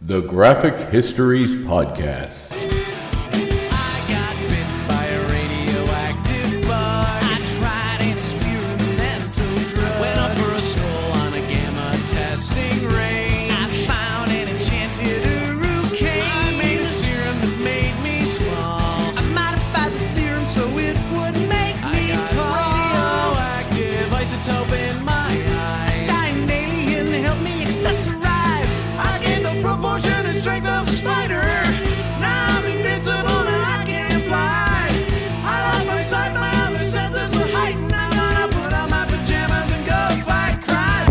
The Graphic Histories Podcast. I got bitten by a radioactive bug. I tried an experimental drug. Went up for a stroll on a gamma testing range. I found an enchanted hurricane. I made a serum that made me small. I modified the serum so it would make me tall. Radioactive isotope in my eyes. Dying alien helped me accessorize. I gained the proportion and strength of a spider. Now I'm invincible and I can fly. I lost my sight, my other senses were heightened. I'm gonna put on my pajamas and go fight crime.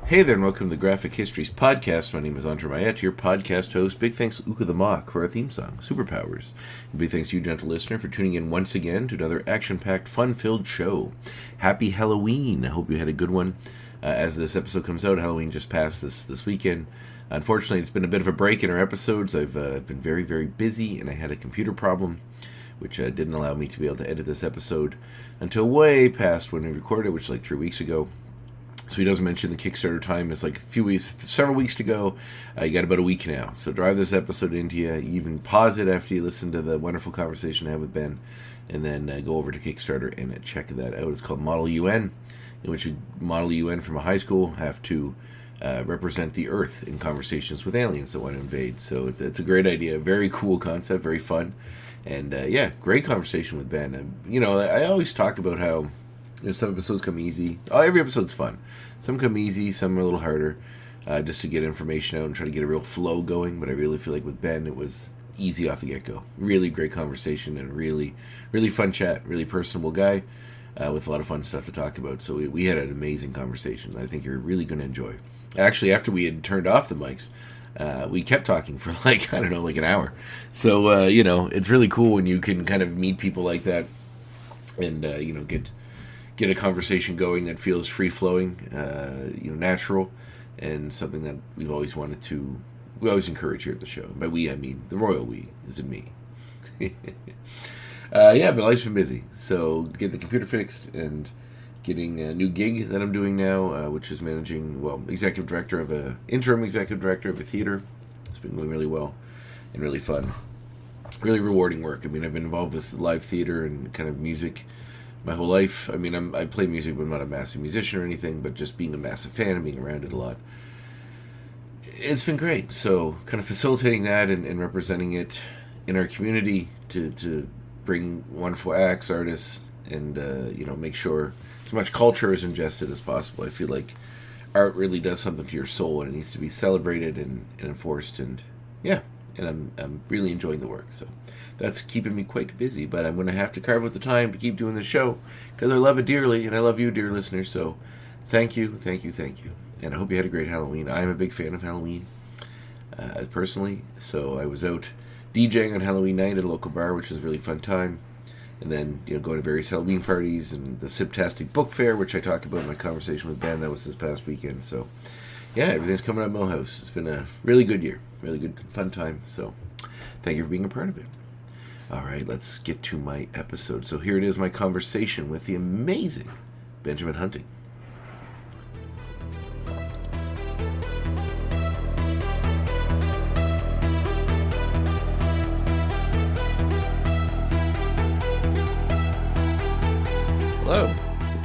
Hey there, and welcome to the Graphic Histories Podcast. My name is Andre Mayette, your podcast host. Big thanks to Uka the Mock for our theme song, Superpowers. And big thanks to you, gentle listener, for tuning in once again to another action-packed, fun-filled show. Happy Halloween. I hope you had a good one. As this episode comes out, Halloween just passed this weekend. Unfortunately, it's been a bit of a break in our episodes. I've been very, very busy, and I had a computer problem, which didn't allow me to be able to edit this episode until way past when we recorded, which was like 3 weeks ago. So he doesn't mention the Kickstarter time. It's like several weeks to go. You got about a week now. So drive this episode into you. You even pause it after you listen to the wonderful conversation I had with Ben, and then go over to Kickstarter and check that out. It's called Model UN, in which you model UN from a high school have to represent the Earth in conversations with aliens that want to invade. So it's a great idea, very cool concept, very fun, and yeah, great conversation with Ben. And I always talk about how some episodes come easy. Oh, every episode's fun. Some come easy, some are a little harder, just to get information out and try to get a real flow going. But I really feel like with Ben, it was easy off the get-go. Really great conversation and really, really fun chat. Really personable guy. With a lot of fun stuff to talk about. So we had an amazing conversation that I think you're really going to enjoy. Actually, after we had turned off the mics, we kept talking for like an hour. So, it's really cool when you can kind of meet people like that and, get a conversation going that feels free-flowing, natural, and something that we always encourage here at the show. By we, I mean the royal we, is in me. But life's been busy, so getting the computer fixed and getting a new gig that I'm doing now, which is interim executive director of a theater. It's been going really well and really fun, really rewarding work. I mean, I've been involved with live theater and kind of music my whole life. I mean, I play music, but I'm not a massive musician or anything, but just being a massive fan and being around it a lot, it's been great. So kind of facilitating that and representing it in our community to bring wonderful acts, artists, and make sure as much culture is ingested as possible. I feel like art really does something to your soul, and it needs to be celebrated and enforced. And yeah, and I'm really enjoying the work. So that's keeping me quite busy. But I'm going to have to carve out the time to keep doing this show because I love it dearly, and I love you, dear listeners. So thank you, and I hope you had a great Halloween. I'm a big fan of Halloween, personally. So I was out DJing on Halloween night at a local bar, which was a really fun time. And then, going to various Halloween parties and the Siptastic Book Fair, which I talked about in my conversation with Ben. That was this past weekend. So, yeah, everything's coming up Millhouse. It's been a really good year. Really good, fun time. So, thank you for being a part of it. All right, let's get to my episode. So here it is, my conversation with the amazing Benjamin Hunting. Hello.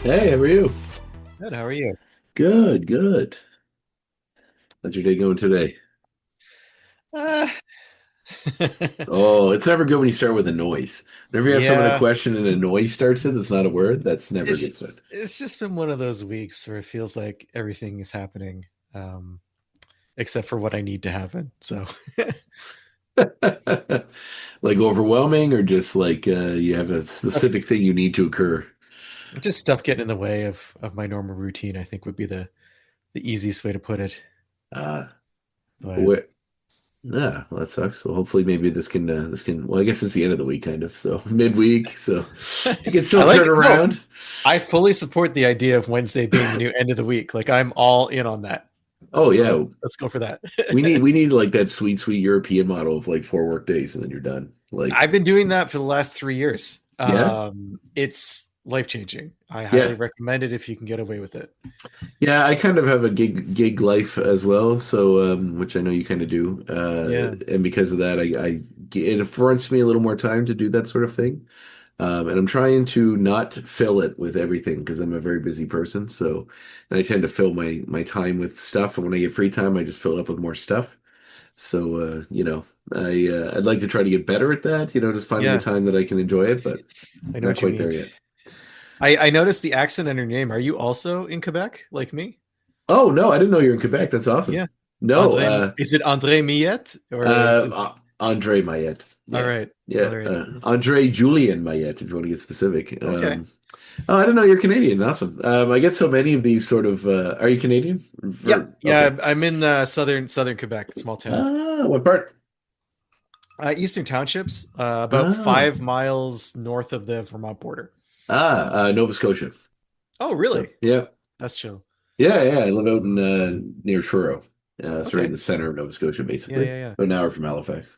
Hey, how are you? Good. How are you? Good. How's your day going today? Oh, it's never good when you start with a noise. Whenever you have someone a question and a noise starts it, that's not a word, that's never good start. It's just been one of those weeks where it feels like everything is happening, except for what I need to happen. So, like overwhelming, or just like you have a specific thing you need to occur? just stuff getting in the way of my normal routine, I think would be the easiest way to put it. Yeah, well, that sucks. Well, hopefully maybe this can well, I guess it's the end of the week kind of, so midweek, so you can still turn around. No, I fully support the idea of Wednesday being the new end of the week. Like, I'm all in on that. Oh, so yeah, let's go for that. we need like that sweet European model of like 4 work days and then you're done. Like, I've been doing that for the last 3 years. Yeah. It's life-changing. I highly Yeah. recommend it if you can get away with it. Yeah, I kind of have a gig life as well, so which I know you kind of do, Yeah. and because of that, it affords me a little more time to do that sort of thing, and I'm trying to not fill it with everything because I'm a very busy person. So, and I tend to fill my time with stuff, and when I get free time, I just fill it up with more stuff. So, I'd like to try to get better at that, just finding the Yeah. time that I can enjoy it, but I know not what you quite mean. there yet. I noticed the accent on your name. Are you also in Quebec like me? Oh no, I didn't know you're in Quebec. That's awesome. Yeah. No, Andre, is it Andre Millet or is Andre Mayette. all Yeah. right. Yeah. All right. Andre Julian Mayette, if you want to get specific. Okay. Oh, I didn't know you're Canadian. Awesome. I get so many of these sort of, are you Canadian? Yeah. Okay. Yeah. I'm in southern Quebec, small town. Ah, what part? Eastern Townships, about Ah, 5 miles north of the Vermont border. Nova Scotia. Oh, So, really? yeah. That's chill. Yeah. I live out in, near Truro. It's right in Okay. the center of Nova Scotia, Yeah, basically. yeah, yeah. About an hour from Halifax.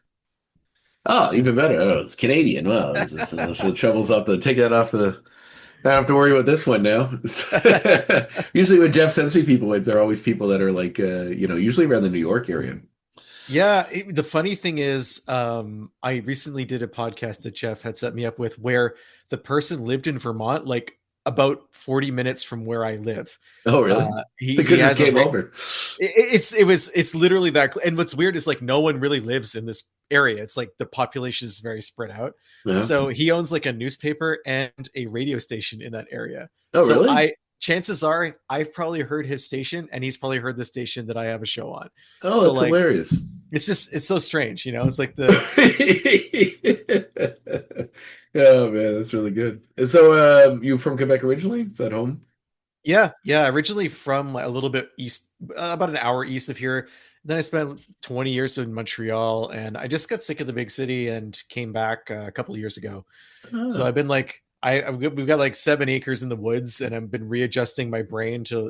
Oh, even better. Oh, it's Canadian. Well, the troubles off the, take that off the, I don't have to worry about this one now. Usually when Jeff sends me people, they're always people that are like, usually around the New York area. Yeah, the funny thing is, I recently did a podcast that Jeff had set me up with where the person lived in Vermont, like about 40 minutes from where I live. Oh, really? He They could just has a came over. it's literally that. And what's weird is like no one really lives in this area. It's like the population is very spread out. Uh-huh. So he owns like a newspaper and a radio station in that area. Oh, So really? chances are I've probably heard his station and he's probably heard the station that I have a show on. Oh, So that's like hilarious. it's so strange, it's like the Oh man, that's really good. And so, you from Quebec originally? Is that home? yeah, originally from a little bit east, about an hour east of here. Then I spent 20 years in Montreal and I just got sick of the big city and came back a couple of years ago. So Ah. I've been like, we've got like 7 acres in the woods, and I've been readjusting my brain to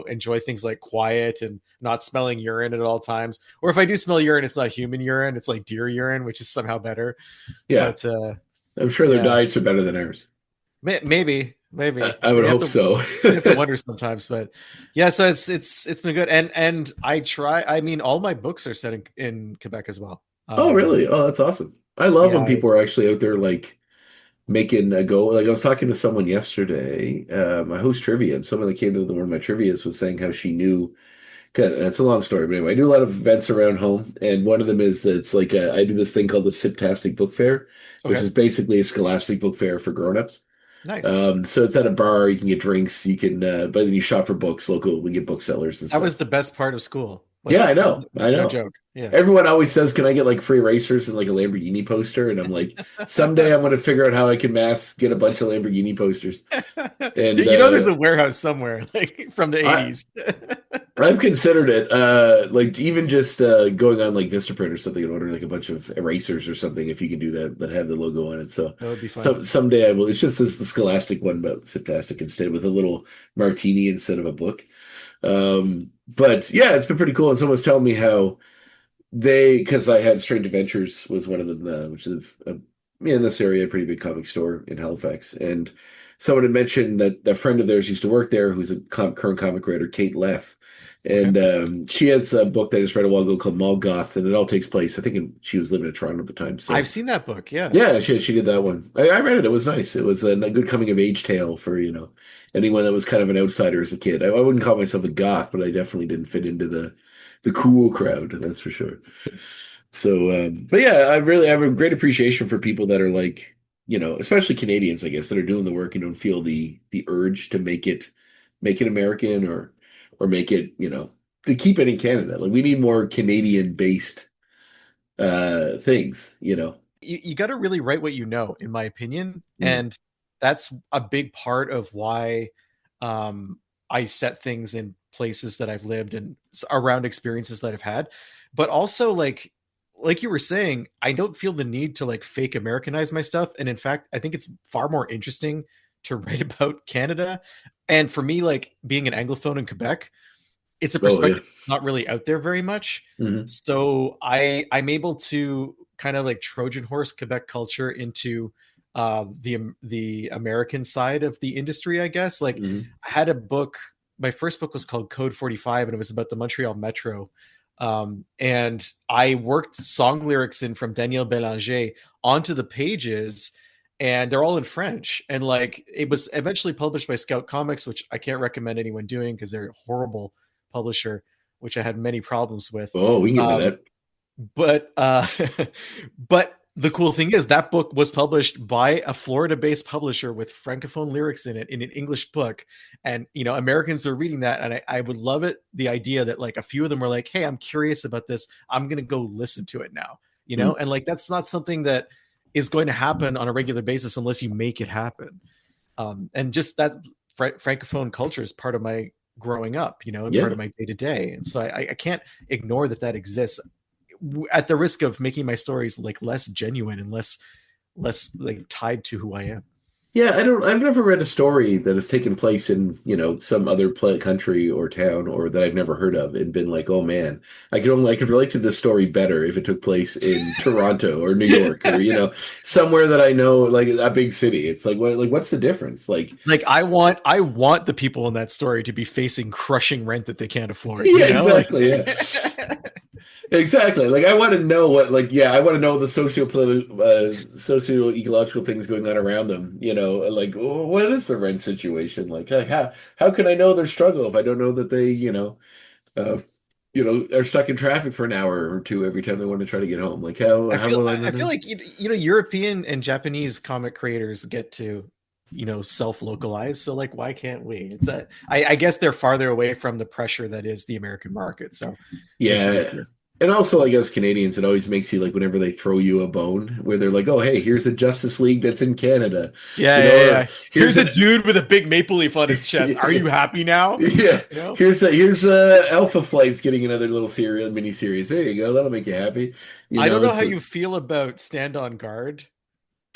enjoy things like quiet and not smelling urine at all times. Or if I do smell urine, it's not human urine; it's like deer urine, which is somehow better. Yeah, But I'm sure their yeah, diets are better than ours. maybe I would hope so. you have to wonder sometimes. But yeah, so it's been good, and I try. I mean, all my books are set in Quebec as well. Oh, really? Oh, that's awesome. I love when Yeah, people are actually out there like making a go. Like I was talking to someone yesterday, my host trivia, and someone that came to one of my trivias was saying how she knew. Cause it's a long story, but anyway, I do a lot of events around home, and one of them is that it's like I do this thing called the Siptastic Book Fair, which okay, is basically a scholastic book fair for grown-ups. nice. So it's at a bar, you can get drinks, you can, but then you shop for books, local, we get booksellers and That was stuff. the best part of school. Yeah, Like, I know, I no know. joke. Yeah. Everyone always says, "Can I get like free racers and like a Lamborghini poster?" And I'm like, someday I'm going to figure out how I can get a bunch of Lamborghini posters. And There's a warehouse somewhere, like from the I 80s. I've considered it, like even just going on like Vistaprint or something and ordering like a bunch of erasers or something if you can do that have the logo on it. So, That would be fun. someday I will. It's just the Scholastic one, but Siptastic instead with a little martini instead of a book. But yeah, it's been pretty cool. And someone's telling me how because I had Strange Adventures was one of them, which is in this area, a pretty big comic store in Halifax. And someone had mentioned that a friend of theirs used to work there, who's a current comic writer, Kate Leff. Okay. And she has a book that I just read a while ago called Mall Goth, and it all takes place, I think she was living in Toronto at the time. So I've seen that book. Yeah. yeah, she did that one. I read it. It was nice. It was a good coming of age tale for, anyone that was kind of an outsider as a kid. I wouldn't call myself a goth, but I definitely didn't fit into the cool crowd, that's for sure. So, but yeah, I have a great appreciation for people that are like, especially Canadians, I guess, that are doing the work and don't feel the urge to make it American or make it, to keep it in Canada. Like we need more Canadian based things. You got to really write what you know, in my opinion. Mm. And that's a big part of why I set things in places that I've lived and around experiences that I've had. But also, like you were saying, I don't feel the need to like fake Americanize my stuff. And in fact, I think it's far more interesting to write about Canada. And for me, like being an Anglophone in Quebec, it's a Oh yeah. perspective not really out there very much. Hmm. So I'm able to kind of like Trojan horse Quebec culture into the American side of the industry, I guess. Like Mhm. I had a book. My first book was called Code 45, and it was about the Montreal Metro. And I worked song lyrics in from Daniel Bélanger onto the pages, and they're all in French. And like it was eventually published by Scout Comics, which I can't recommend anyone doing because they're a horrible publisher, which I had many problems with. Oh, we can get into Um, that. but but the cool thing is that book was published by a Florida-based publisher with francophone lyrics in it in an English book. And Americans were reading that, and I would love it, the idea that like a few of them were like, hey, I'm curious about this, I'm gonna go listen to it now. Mm. And like that's not something that is going to happen on a regular basis unless you make it happen. And just that francophone culture is part of my growing up, and Yeah. part of my day to day. And so I can't ignore that exists, at the risk of making my stories like less genuine and less like tied to who I am. Yeah, I've never read a story that has taken place in, some other country or town or that I've never heard of and been like, oh man, I could relate to this story better if it took place in Toronto or New York or, somewhere that I know, like a big city. It's like, what's the difference? Like I want the people in that story to be facing crushing rent that they can't afford. yeah, exactly. Yeah. Exactly. Like I want to know I want to know the socio-ecological things going on around them. Like what is the rent situation? Like how can I know their struggle if I don't know that they, are stuck in traffic for an hour or two every time they want to try to get home? Like how will I know? I feel like European and Japanese comic creators get to self-localize, so like why can't we? It's that I guess they're farther away from the pressure that is the American market, so Yeah. And also, like as Canadians, it always makes you like whenever they throw you a bone, where they're like, "Oh, hey, here's a Justice League that's in Canada." Yeah. Here's a dude with a big maple leaf on his chest. Are you happy now? Yeah. Here's Alpha Flight's getting another little mini series. There you go. That'll make you happy. I don't know how you feel about Stand on Guard.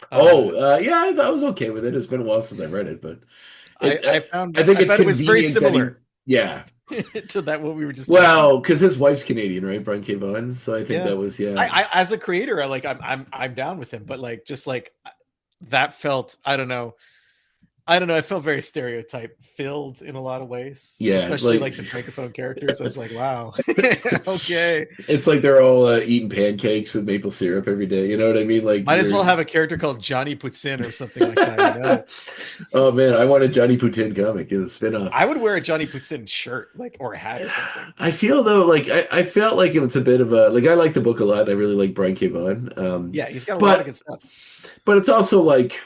Yeah, I was okay with it. It's been a while since I've read it, but I found it was very similar. Yeah. To that what we were just because his wife's Canadian, right? Brian K. Vaughan. So I think that was I as a creator, I'm down with him, but like just like that felt I don't know. It felt very stereotype filled in a lot of ways. Yeah, especially like the francophone characters. I was like, wow, okay. It's like they're all eating pancakes with maple syrup every day. You know what I mean? Like, might as well have a character called Johnny Putin or something like that. Oh man, I want a Johnny Putin comic. It's a spin-off. I would wear a Johnny Putin shirt, like or a hat or something. I feel though, like I felt like it was a bit of a like I like the book a lot. I really like Brian K. Vaughan. Yeah, he's got a lot of good stuff. But it's also like.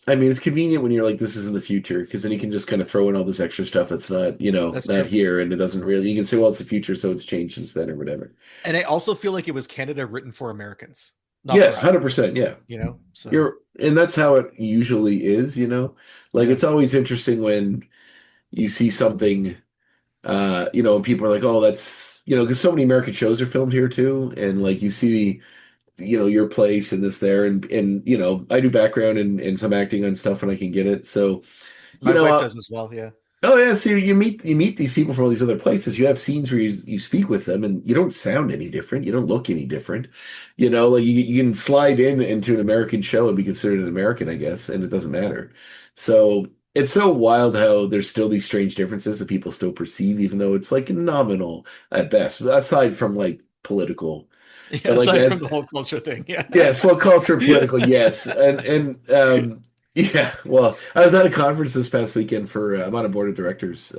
I mean, it's convenient when you're like, this is in the future, because then you can just kind of throw in all this extra stuff that's not, that's not here, and it doesn't really. You can say, well, it's the future, so it's changed since then, or whatever. And I also feel like it was Canada written for Americans. Yes, 100%. Yeah, so. And that's how it usually is. It's always interesting when you see something, and people are like, oh, that's because so many American shows are filmed here too, and like you see. Your place and this there and I do background and some acting on stuff when I can get it. So my wife does as well. Yeah. Oh yeah. So you meet these people from all these other places. You have scenes where you speak with them and you don't sound any different. You don't look any different. Like you can slide into an American show and be considered an American, I guess, and it doesn't matter. So it's so wild how there's still these strange differences that people still perceive, even though it's like nominal at best, aside from like political. Yeah, aside from the whole culture thing, yeah. Yes, well, culture, political, yes, and yeah. Well, I was at a conference this past weekend I'm on a board of directors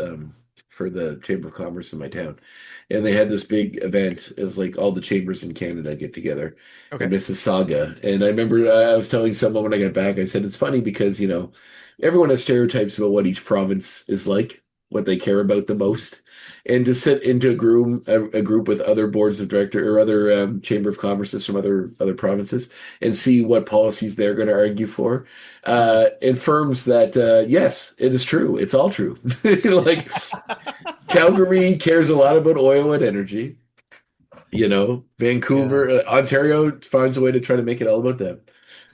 for the Chamber of Commerce in my town, and they had this big event. It was like all the chambers in Canada get together in Mississauga, and I remember I was telling someone when I got back, I said it's funny because everyone has stereotypes about what each province is like, what they care about the most. And to sit into a group with other boards of director or other chamber of commerces from other provinces and see what policies they're going to argue for infirms that yes, it is true. It's all true. Like Calgary cares a lot about oil and energy. Vancouver, Ontario finds a way to try to make it all about them.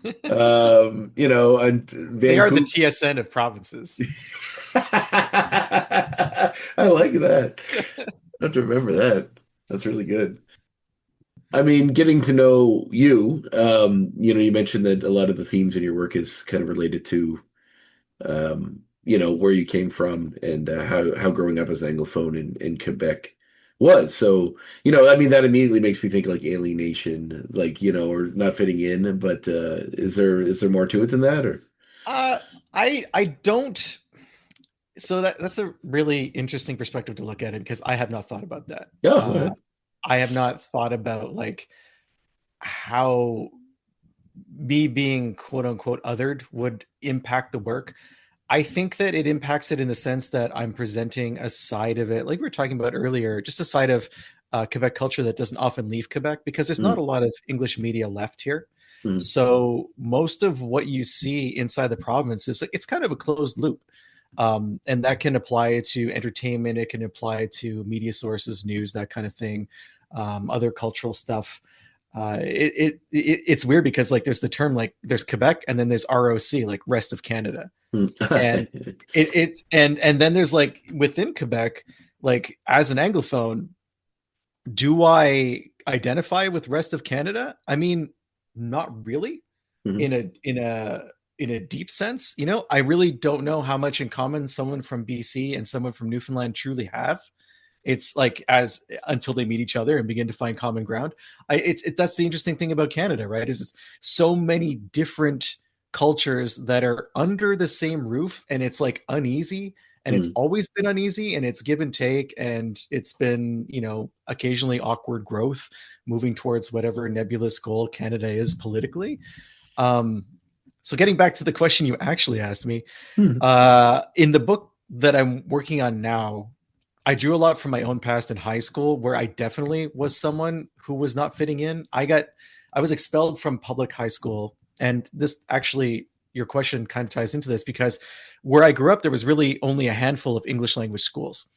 And they are the TSN of provinces. I like that. I have to remember that. That's really good. I mean, getting to know you, you mentioned that a lot of the themes in your work is kind of related to, where you came from and how growing up as an Anglophone in Quebec was. So, I mean, that immediately makes me think like alienation, like, or not fitting in. But is there more to it than that, or? Uh, I don't. So that's a really interesting perspective to look at it because I have not thought about that. Yeah, go ahead. I have not thought about like how me being quote unquote othered would impact the work. I think that it impacts it in the sense that I'm presenting a side of it, like we were talking about earlier, just a side of Quebec culture that doesn't often leave Quebec because there's not a Mm, lot of English media left here. mm, So most of what you see inside the province is it's kind of a closed loop. And that can apply to entertainment, it can apply to media sources, news, that kind of thing, other cultural stuff. It's weird because like there's the term like there's Quebec and then there's ROC, like rest of Canada, and mm. it's and then there's like within Quebec, like as an Anglophone, do I identify with rest of Canada? I mean, not really Mhm. in a deep sense. I really don't know how much in common someone from BC and someone from Newfoundland truly have. It's like as until they meet each other and begin to find common ground. It's that's the interesting thing about Canada, right? Is it's so many different cultures that are under the same roof, and it's like uneasy, and it's Mm. always been uneasy, and it's give and take, and it's been occasionally awkward growth, moving towards whatever nebulous goal Canada is politically. Um, so getting back to the question you actually asked me, Mm. in the book that I'm working on now, I drew a lot from my own past in high school, where I definitely was someone who was not fitting in. I was expelled from public high school, and this actually, your question kind of ties into this because where I grew up, there was really only a handful of English language schools.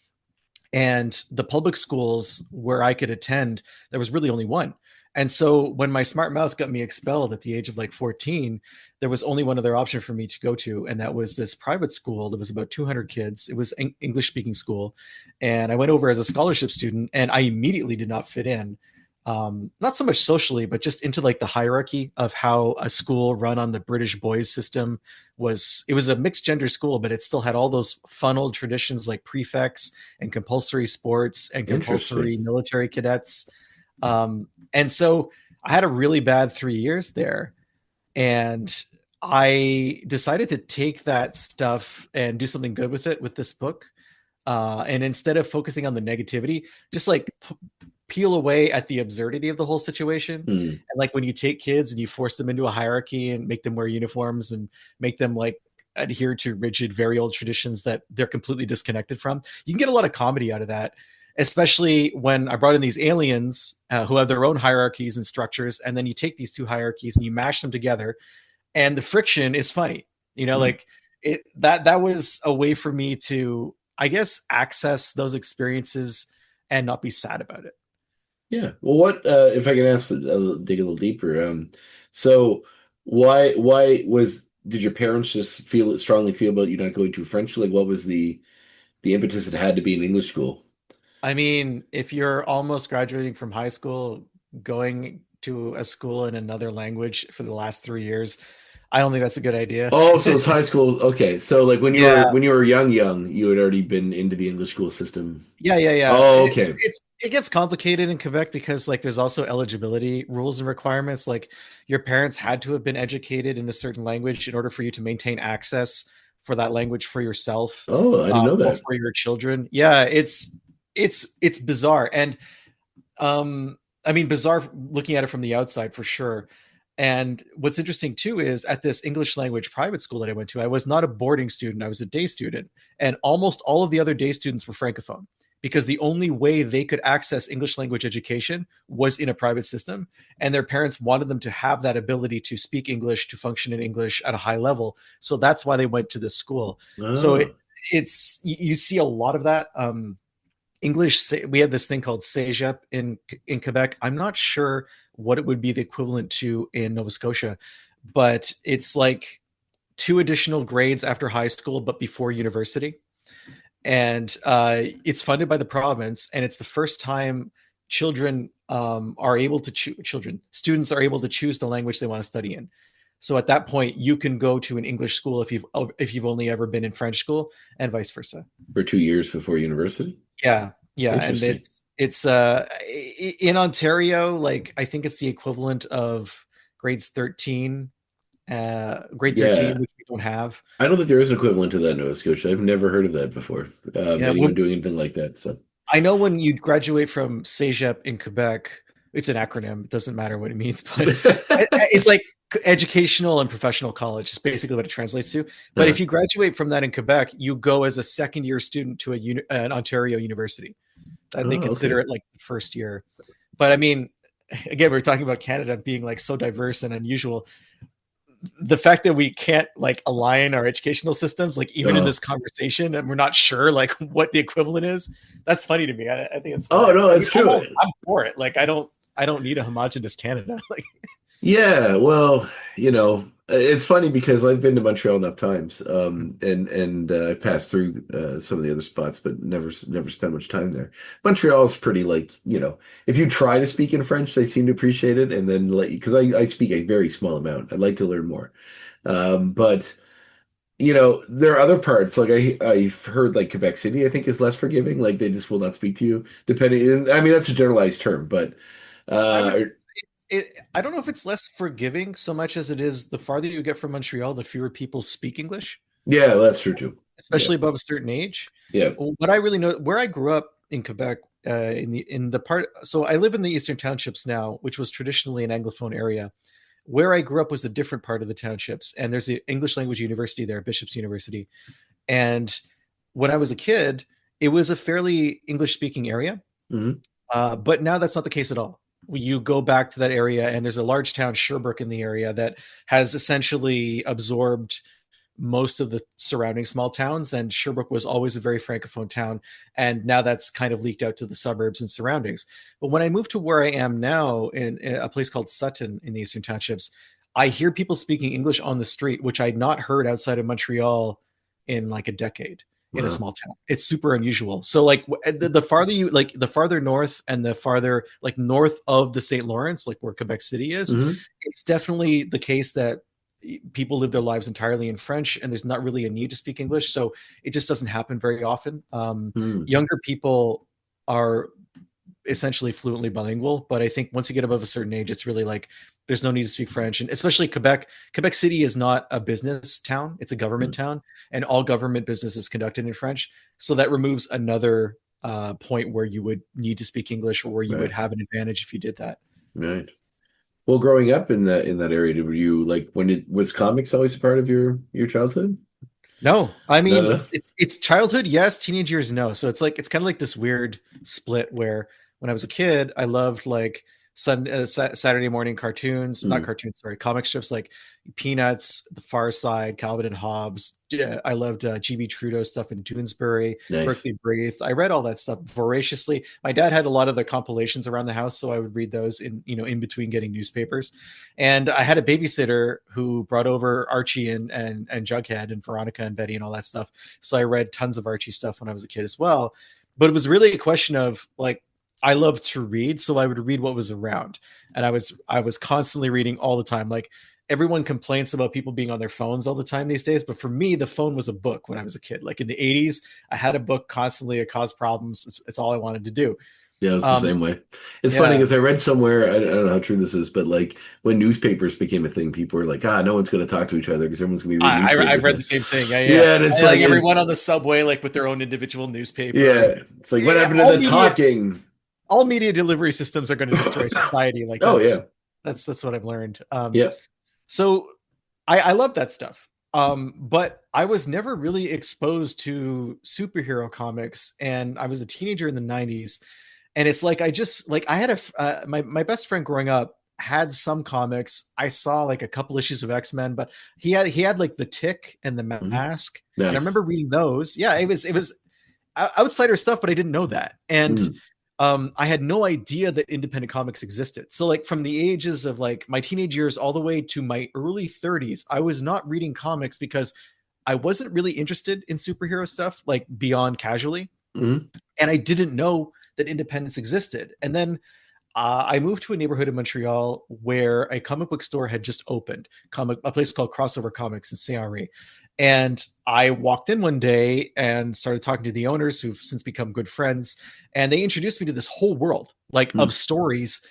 And the public schools where I could attend, there was really only one. And so when my smart mouth got me expelled at the age of like 14, there was only one other option for me to go to. And that was this private school. There was about 200 kids. It was an English speaking school. And I went over as a scholarship student and I immediately did not fit in. Not so much socially, but just into like the hierarchy of how a school run on the British boys system was. It was a mixed gender school, but it still had all those fun old traditions like prefects and compulsory sports and Interesting. compulsory military cadets. And so I had a really bad 3 years there. And I decided to take that stuff and do something good with it with this book. And instead of focusing on the negativity, just like peel away at the absurdity of the whole situation. Mm. And like when you take kids and you force them into a hierarchy and make them wear uniforms and make them like adhere to rigid, very old traditions that they're completely disconnected from, you can get a lot of comedy out of that. Especially when I brought in these aliens who have their own hierarchies and structures, and then you take these two hierarchies and you mash them together, and the friction is funny. Mm. Like that was a way for me to, I guess, access those experiences and not be sad about it. Yeah. Well, what if I can ask, dig a little deeper? So why did your parents just strongly feel about you not going to French? Like, what was the impetus it had to be an English school? I mean, if you're almost graduating from high school, going to a school in another language for the last 3 years, I don't think that's a good idea. Oh, so it's high school. Okay, so like when you were Yeah, when you were young, you had already been into the English school system. yeah. Oh, okay. It gets complicated in Quebec because like there's also eligibility rules and requirements. Like your parents had to have been educated in a certain language in order for you to maintain access for that language for yourself Oh, I didn't know or that. for your children. Yeah, it's bizarre. And I mean bizarre looking at it from the outside for sure. And what's interesting too is at this English language private school that I went to, I was not a boarding student, I was a day student. And almost all of the other day students were Francophone because the only way they could access English language education was in a private system. And their parents wanted them to have that ability to speak English, to function in English at a high level. So that's why they went to this school. So Oh, it's, you see a lot of that. English, we have this thing called Cégep in Quebec. I'm not sure what it would be the equivalent to in Nova Scotia, but it's like 2 additional grades after high school, but before university. And it's funded by the province, and it's the first time children are able to students are able to choose the language they want to study in. So at that point, you can go to an English school if you've only ever been in French school, and vice versa. For 2 years before university? Yeah, yeah, and Interesting. it's in Ontario, like I think it's the equivalent of grades 13, grade Yeah. 13, which we don't have. I don't think there is an equivalent to that in Nova Scotia. I've never heard of that before. Yeah, Anyone doing anything like that. So I know when you graduate from CEGEP in Quebec, it's an acronym. It doesn't matter what it means, but it's like educational and professional college is basically what it translates to. But if you graduate from that in Quebec, you go as a second year student to an Ontario university. And they consider it like the first year. But I mean, again, we're talking about Canada being like so diverse and unusual. The fact that we can't like align our educational systems, like even in this conversation, and we're not sure like what the equivalent is, that's funny to me. I think it's hilarious. No, it's true. I'm for it. Like I don't need a homogenous Canada. Like Yeah, well, it's funny because I've been to Montreal enough times, and I've passed through some of the other spots, but never spent much time there. Montreal is pretty like, if you try to speak in French, they seem to appreciate it, and then let you, because I speak a very small amount. I'd like to learn more, but there are other parts like I've heard like Quebec City, I think is less forgiving. Like they just will not speak to you, depending. I mean, that's a generalized term, but. I don't know if it's less forgiving so much as it is the farther you get from Montreal, the fewer people speak English. Yeah, that's true too. Especially above a certain age. Yeah. What I really know, where I grew up in Quebec, in the part, so I live in the Eastern Townships now, which was traditionally an Anglophone area. Where I grew up was a different part of the townships, and there's the English language university there, Bishop's University. And when I was a kid, it was a fairly English speaking area. Mm-hmm. But now that's not the case at all. You go back to that area and there's a large town, Sherbrooke, in the area that has essentially absorbed most of the surrounding small towns. And Sherbrooke was always a very Francophone town. And now that's kind of leaked out to the suburbs and surroundings. But when I moved to where I am now in a place called Sutton in the Eastern Townships, I hear people speaking English on the street, which I'd not heard outside of Montreal in like a decade. In a small town. It's super unusual. So like the farther you like the farther north and the farther like north of the St. Lawrence, like where Quebec City is, it's definitely the case that people live their lives entirely in French and there's not really a need to speak English. So it just doesn't happen very often. Younger people are essentially fluently bilingual, but I think once you get above a certain age, it's really like there's no need to speak French. And especially Quebec City is not a business town, it's a government town, and all government business is conducted in French. So that removes another point where you would need to speak English or where you would have an advantage if you did that. Right. Well, growing up in that area, were you like was comics always a part of your childhood? No, I mean it's childhood, yes. Teenage years, no. So it's kind of like this weird split where when I was a kid, I loved like Saturday morning cartoons, not cartoons, sorry, comic strips like Peanuts, The Far Side, Calvin and Hobbes. I loved GB Trudeau stuff in Doonesbury, Berkeley Breathe. I read all that stuff voraciously. My dad had a lot of the compilations around the house, so I would read those in between getting newspapers. And I had a babysitter who brought over Archie and Jughead and Veronica and Betty and all that stuff. So I read tons of Archie stuff when I was a kid as well. But it was really a question of like, I loved to read, so I would read what was around. And I was constantly reading all the time. Like everyone complains about people being on their phones all the time these days, but for me, the phone was a book when I was a kid. Like in the 80s, I had a book constantly. It caused problems. It's all I wanted to do. Yeah, it's the same way. It's funny because I read somewhere, I don't know how true this is, but like when newspapers became a thing, people were like, no one's going to talk to each other because everyone's going to be reading newspapers. I read the same thing. Yeah, and it's like everyone on the subway, like with their own individual newspaper. Yeah, it's like what happened to the talking? All media delivery systems are going to destroy society. Like, that's what I've learned. So I love that stuff. But I was never really exposed to superhero comics, and I was a teenager in the 90s. And it's like, I had my best friend growing up had some comics. I saw like a couple issues of X-Men, but he had like the Tick and the Mask. Nice. And I remember reading those. Yeah, it was outsider stuff, but I didn't know that. And I had no idea that independent comics existed. So like from the ages of like my teenage years all the way to my early 30s, I was not reading comics because I wasn't really interested in superhero stuff, like beyond casually. And I didn't know that independence existed. And then I moved to a neighborhood in Montreal where a comic book store had just opened, a place called Crossover Comics in Saint-Henri. And I walked in one day and started talking to the owners, who've since become good friends. And they introduced me to this whole world, like, of stories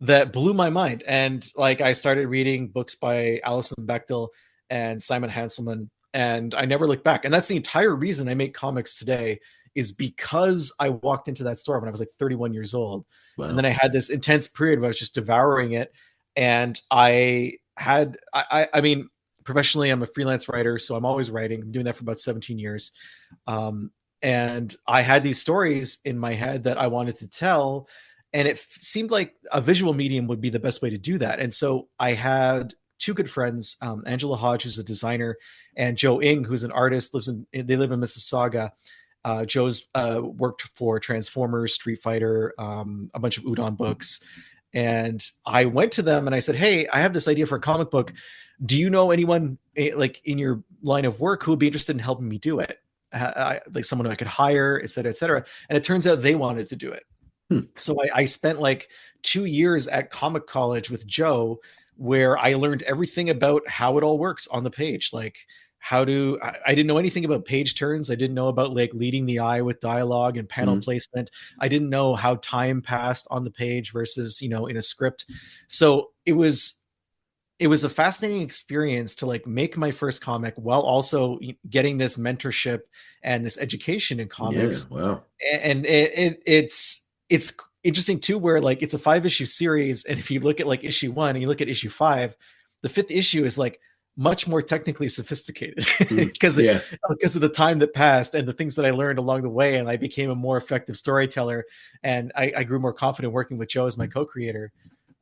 that blew my mind. And like, I started reading books by Alison Bechdel and Simon Hanselman, and I never looked back. And that's the entire reason I make comics today, is because I walked into that store when I was like 31 years old. Wow. And then I had this intense period where I was just devouring it. And I mean, professionally, I'm a freelance writer, so I'm always writing. I'm doing that for about 17 years. And I had these stories in my head that I wanted to tell, and it seemed like a visual medium would be the best way to do that. And so I had two good friends, Angela Hodge, who's a designer, and Joe Ing, who's an artist, they live in Mississauga. Joe's worked for Transformers, Street Fighter, a bunch of Udon books. And I went to them and I said, hey, I have this idea for a comic book. Do you know anyone like in your line of work who would be interested in helping me do it? Like someone who I could hire, et cetera, et cetera. And it turns out they wanted to do it. So I spent like 2 years at comic college with Joe, where I learned everything about how it all works on the page. Like, I didn't know anything about page turns. I didn't know about like leading the eye with dialogue and panel placement. I didn't know how time passed on the page versus, in a script. So it was a fascinating experience to like make my first comic while also getting this mentorship and this education in comics. Yeah, wow. And it's interesting too, where like it's a 5-issue series. And if you look at like issue 1 and you look at issue 5, the 5th issue is like much more technically sophisticated because of the time that passed and the things that I learned along the way. And I became a more effective storyteller, and I grew more confident working with Joe as my co-creator.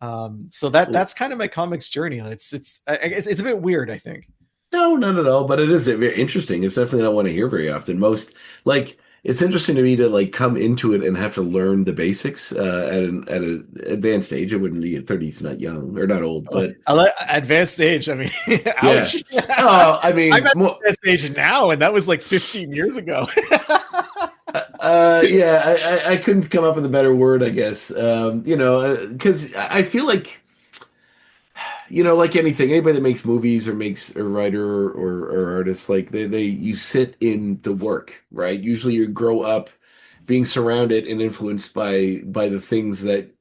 So that's kind of my comics journey. It's a bit weird, I think. No, not at all. But it is very interesting. It's definitely not one I hear very often. Most like it's interesting to me to like come into it and have to learn the basics at an advanced age. I wouldn't be at 30. It's not young or not old, but I like advanced age. I mean, ouch. Yeah. Oh, I mean, I'm at advanced age now, and that was like 15 years ago. Yeah, I couldn't come up with a better word, I guess. Because I feel like, like anything, anybody that makes movies or makes a writer or artist, like you sit in the work, right? Usually you grow up being surrounded and influenced by the things that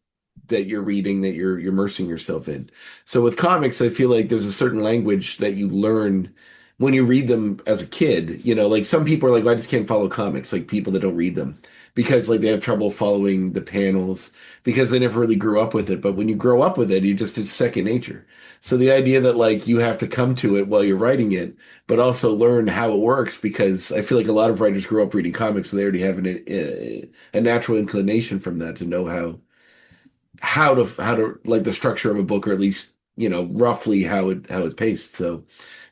you're reading, that you're immersing yourself in. So with comics, I feel like there's a certain language that you learn when you read them as a kid. Like some people are like, well, I just can't follow comics, like people that don't read them, because like they have trouble following the panels because they never really grew up with it. But when you grow up with it, it's second nature. So the idea that like you have to come to it while you're writing it, but also learn how it works, because I feel like a lot of writers grew up reading comics, so they already have a natural inclination from that to know how to like the structure of a book, or at least roughly how it's paced. So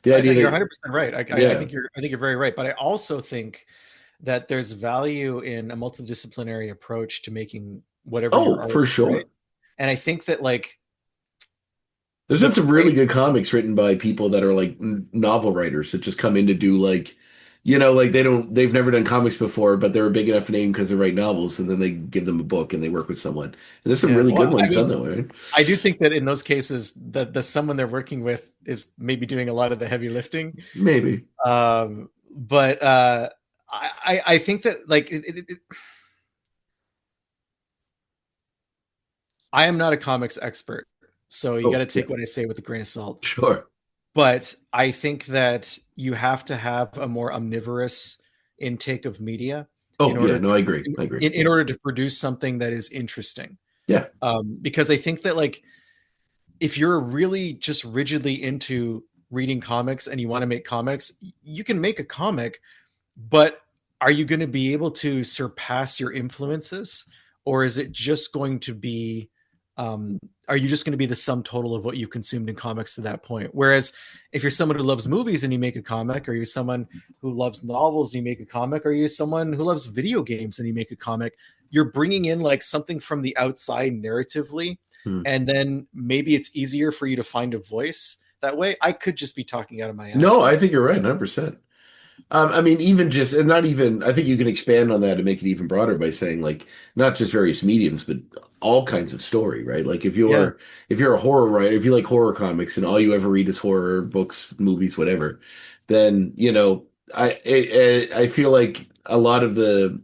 the idea you're that 100% right. I think you're very right. But I also think that there's value in a multidisciplinary approach to making whatever. Oh, for sure. Right? And I think that like there's been some really good comics written by people that are like novel writers that just come in to do like, like they've never done comics before, but they're a big enough name because they write novels, and then they give them a book and they work with someone. And there's some really good ones done that way. Right? I do think that in those cases, the someone they're working with is maybe doing a lot of the heavy lifting. Maybe. But I think that like I am not a comics expert, so you got to take what I say with a grain of salt. Sure. But I think that you have to have a more omnivorous intake of media. Oh, yeah, no, I agree. In order to produce something that is interesting. Yeah. Because I think that like, if you're really just rigidly into reading comics and you want to make comics, you can make a comic, but are you going to be able to surpass your influences? Or is it just going to be, are you just going to be the sum total of what you consumed in comics to that point? Whereas if you're someone who loves movies and you make a comic, or you're someone who loves novels and you make a comic, or you're someone who loves video games and you make a comic, you're bringing in like something from the outside narratively. And then maybe it's easier for you to find a voice that way. I could just be talking out of my ass. No, I think you're right. 100%. I mean, even just, and not even, I think you can expand on that and make it even broader by saying like, not just various mediums, but all kinds of story, right? Like Yeah, if you're a horror writer, if you like horror comics and all you ever read is horror books, movies, whatever, then, I feel like a lot of the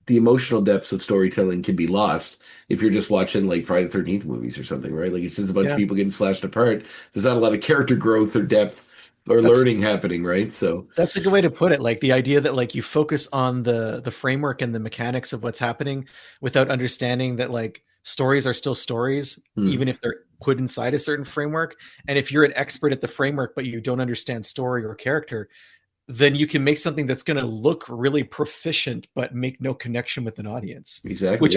emotional depths of storytelling can be lost if you're just watching like Friday the 13th movies or something, right? Like it's just a bunch of yeah. people getting slashed apart. There's not a lot of character growth or depth or That's learning happening, right? So, That's a good way to put it. Like the idea that like you focus on the framework and the mechanics of what's happening without understanding that like stories are still stories, hmm, even if they're put inside a certain framework. And if you're an expert at the framework, but you don't understand story or character, then you can make something that's going to look really proficient, but make no connection with an audience, exactly. which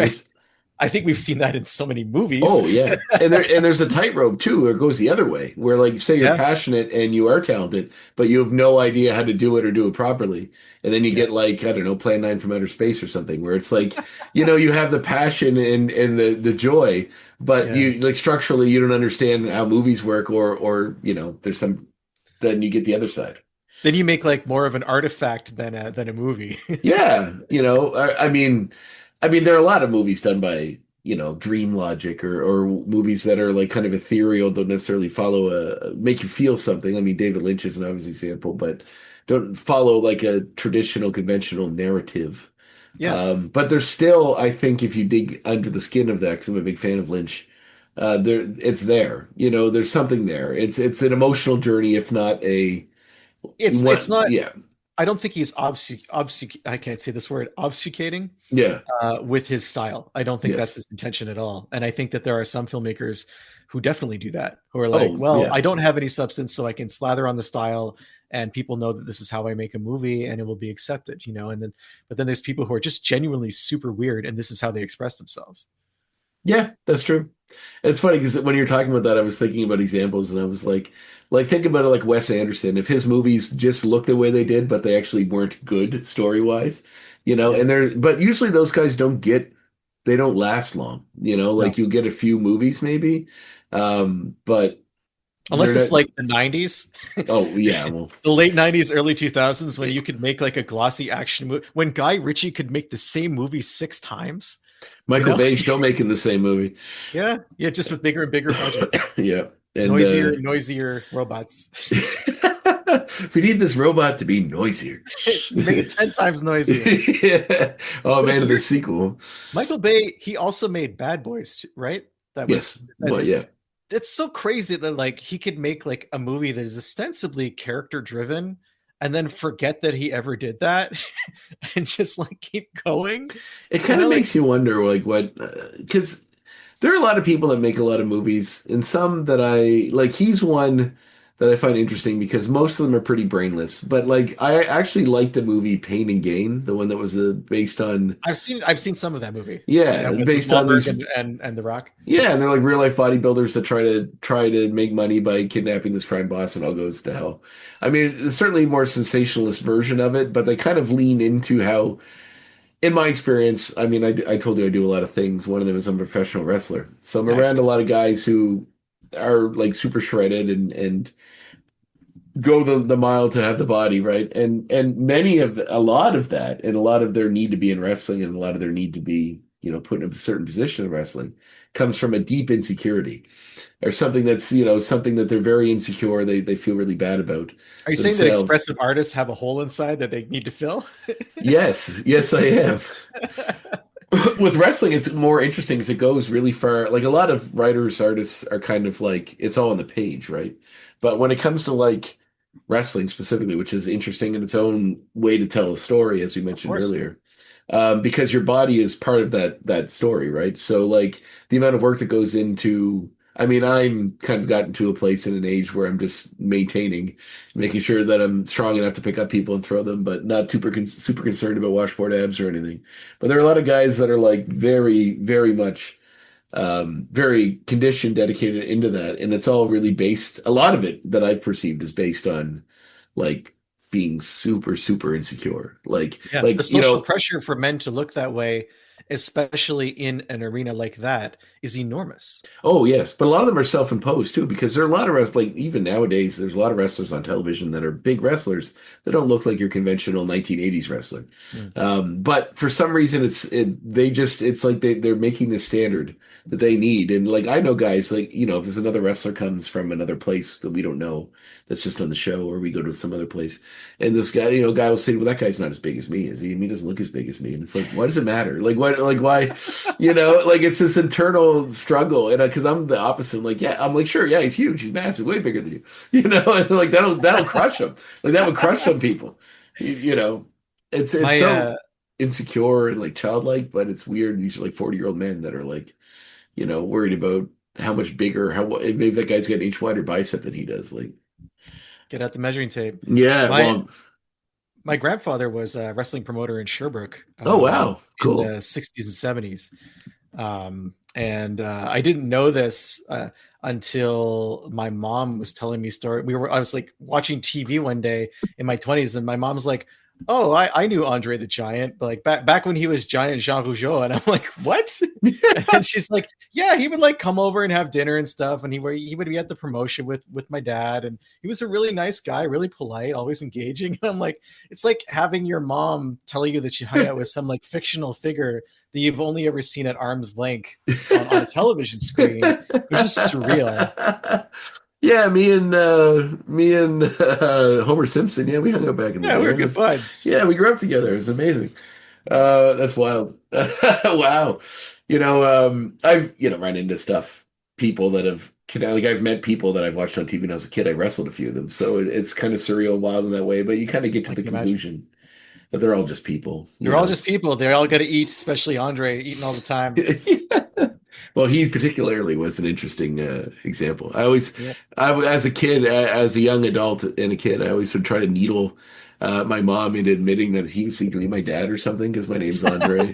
I think we've seen that in so many movies. Oh yeah. And there's a tightrope too, where it goes the other way, where like say you're Yeah. passionate and you are talented, but you have no idea how to do it or do it properly. And then you Yeah. get like, I don't know, Plan 9 from Outer Space or something, where it's like, you have the passion and the joy, but Yeah. you like structurally you don't understand how movies work or there's some then you get the other side. Then you make like more of an artifact than a movie. Yeah, I mean, there are a lot of movies done by, dream logic or movies that are like kind of ethereal, don't necessarily follow make you feel something. I mean, David Lynch is an obvious example, but don't follow like a traditional conventional narrative. Yeah. But there's still, I think, if you dig under the skin of that, because I'm a big fan of Lynch, it's there. There's something there. It's an emotional journey, if not a It's one. not Yeah, I don't think he's I can't say this word, obfuscating yeah, with his style. I don't think that's yes. his intention at all. And I think that there are some filmmakers who definitely do that, who are like, Oh, well, yeah. I don't have any substance, so I can slather on the style and people know that this is how I make a movie and it will be accepted. But then there's people who are just genuinely super weird and this is how they express themselves. Yeah, that's true. It's funny because when you're talking about that, I was thinking about examples, and I was like think about it like Wes Anderson. If his movies just looked the way they did, but they actually weren't good story wise, Yeah. but usually those guys they don't last long. No. Like you get a few movies maybe, but they're Unless it's not. like the 90s, Oh yeah, well, the late 90s, early 2000s, when you could make like a glossy action movie, when Guy Ritchie could make the same movie 6 times, you Michael know? Bay still making the same movie. Yeah. Yeah. Just with bigger and bigger budget, Yeah, and noisier, noisier robots. if we need this robot to be noisier. Make it 10 times noisier. Yeah. Oh But it's man, the weird. sequel. Michael Bay, he also made Bad Boys, right? That was Yes. Well, yeah. it's so crazy that like he could make like a movie that is ostensibly character driven and then forget that he ever did that and just like keep going. It You kind of know, like makes you wonder, like, what, because there are a lot of people that make a lot of movies, and some that I like. He's one that I find interesting because most of them are pretty brainless. But like, I actually like the movie Pain and Gain, the one that was based on, I've seen some of that movie. Yeah, yeah, with based on Wahlberg these, and The Rock. yeah, and they're like real life bodybuilders that try to make money by kidnapping this crime boss, and all goes to hell. I mean, it's certainly a more sensationalist version of it, but they kind of lean into how, in my experience, I mean, I told you I do a lot of things. One of them is I'm a professional wrestler. So I'm Nice. around a lot of guys who are like super shredded and go the mile to have the body, right? And a lot of that and a lot of their need to be in wrestling and a lot of their need to be, put in a certain position in wrestling comes from a deep insecurity or something that's, something that they're very insecure, they feel really bad about Are you saying that themselves. expressive artists have a hole inside that they need to fill? Yes, yes, I am. With wrestling, it's more interesting because it goes really far. Like a lot of writers, artists are kind of like it's all on the page, right? But when it comes to like wrestling specifically, which is interesting in its own way to tell a story, as we Of mentioned course. earlier, because your body is part of that story, right? So like the amount of work that goes into. I mean, I'm kind of gotten to a place in an age where I'm just maintaining, making sure that I'm strong enough to pick up people and throw them, but not super concerned about washboard abs or anything. But there are a lot of guys that are like very, very much, very conditioned, dedicated into that. And it's all really based, a lot of it that I've perceived is based on like being super, super insecure. Like, Yeah, the like, social pressure for men to look that way, especially in an arena like that, is enormous. Oh yes, but a lot of them are self-imposed too, because there are a lot of wrestlers. Like even nowadays, there's a lot of wrestlers on television that are big wrestlers that don't look like your conventional 1980s wrestler. Mm. But for some reason, it's like they're making the standard that they need. And like I know guys like if there's another wrestler comes from another place that we don't know that's just on the show, or we go to some other place, and this guy guy will say, "Well, that guy's not as big as me, is he? He doesn't look as big as me." And it's like, why does it matter? Like what? Like why? Like it's this internal struggle, and because I'm the opposite. I'm like, yeah, I'm like, sure, yeah, he's huge, he's massive, way bigger than you, and like that'll crush him. Like that would crush some people. It's so insecure and like childlike, but it's weird. These are like 40-year-old men that are like, worried about how much bigger, maybe that guy's got an inch wider bicep than he does. Like, get out the measuring tape. Yeah, My grandfather was a wrestling promoter in Sherbrooke. Oh wow, cool. In the 60s and 70s. And I didn't know this until my mom was telling me story. I was like watching TV one day in my 20s, and my mom's like, "Oh, I knew Andre the Giant, but like back when he was Giant Jean Rougeau," and I'm like, "What?" And then she's like, "Yeah, he would like come over and have dinner and stuff, and he would be at the promotion with my dad, and he was a really nice guy, really polite, always engaging." And I'm like, it's like having your mom tell you that she hung out with some like fictional figure that you've only ever seen at arm's length on a television screen. It was just surreal. Yeah, me and Homer Simpson. Yeah, we hung out back in the day. Yeah, we were good buds. Yeah, we grew up together. It was amazing. That's wild. Wow. I've run into people that have like I've met people that I've watched on TV when I was a kid. I wrestled a few of them, so it's kind of surreal and wild in that way. But you kind of get to the conclusion that they're all just people. They're all just people. They all got to eat, especially Andre, eating all the time. Well, he particularly was an interesting example. As a kid, as a young adult and a kid, I always would try to needle my mom into admitting that he was secretly my dad or something because my name's Andre.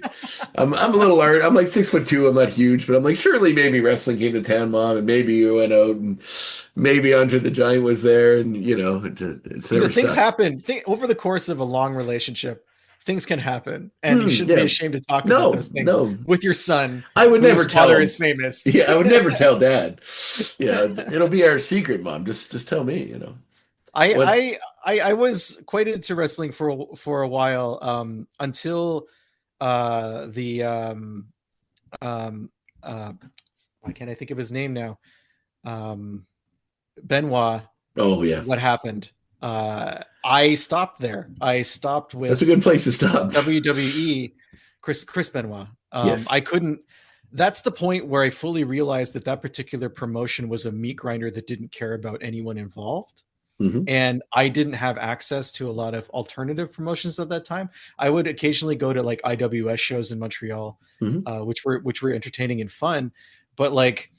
I'm a little large. I'm like 6'2". I'm not huge, but I'm like, surely maybe wrestling came to town, Mom, and maybe you went out and maybe Andre the Giant was there, and it's never things happen. Over the course of a long relationship, things can happen, and you shouldn't be ashamed to talk about those things with your son. I would never tell him. Is famous. Yeah, I would never tell Dad. Yeah, it'll be our secret, Mom. Just tell me. I was quite into wrestling for a while until why can't I think of his name now? Benoit. Oh yeah. What happened? I stopped there. I stopped with. That's a good place to stop. WWE, Chris Benoit. Yes. I couldn't. That's the point where I fully realized that particular promotion was a meat grinder that didn't care about anyone involved. Mm-hmm. And I didn't have access to a lot of alternative promotions at that time. I would occasionally go to like IWS shows in Montreal, mm-hmm. which were entertaining and fun, but like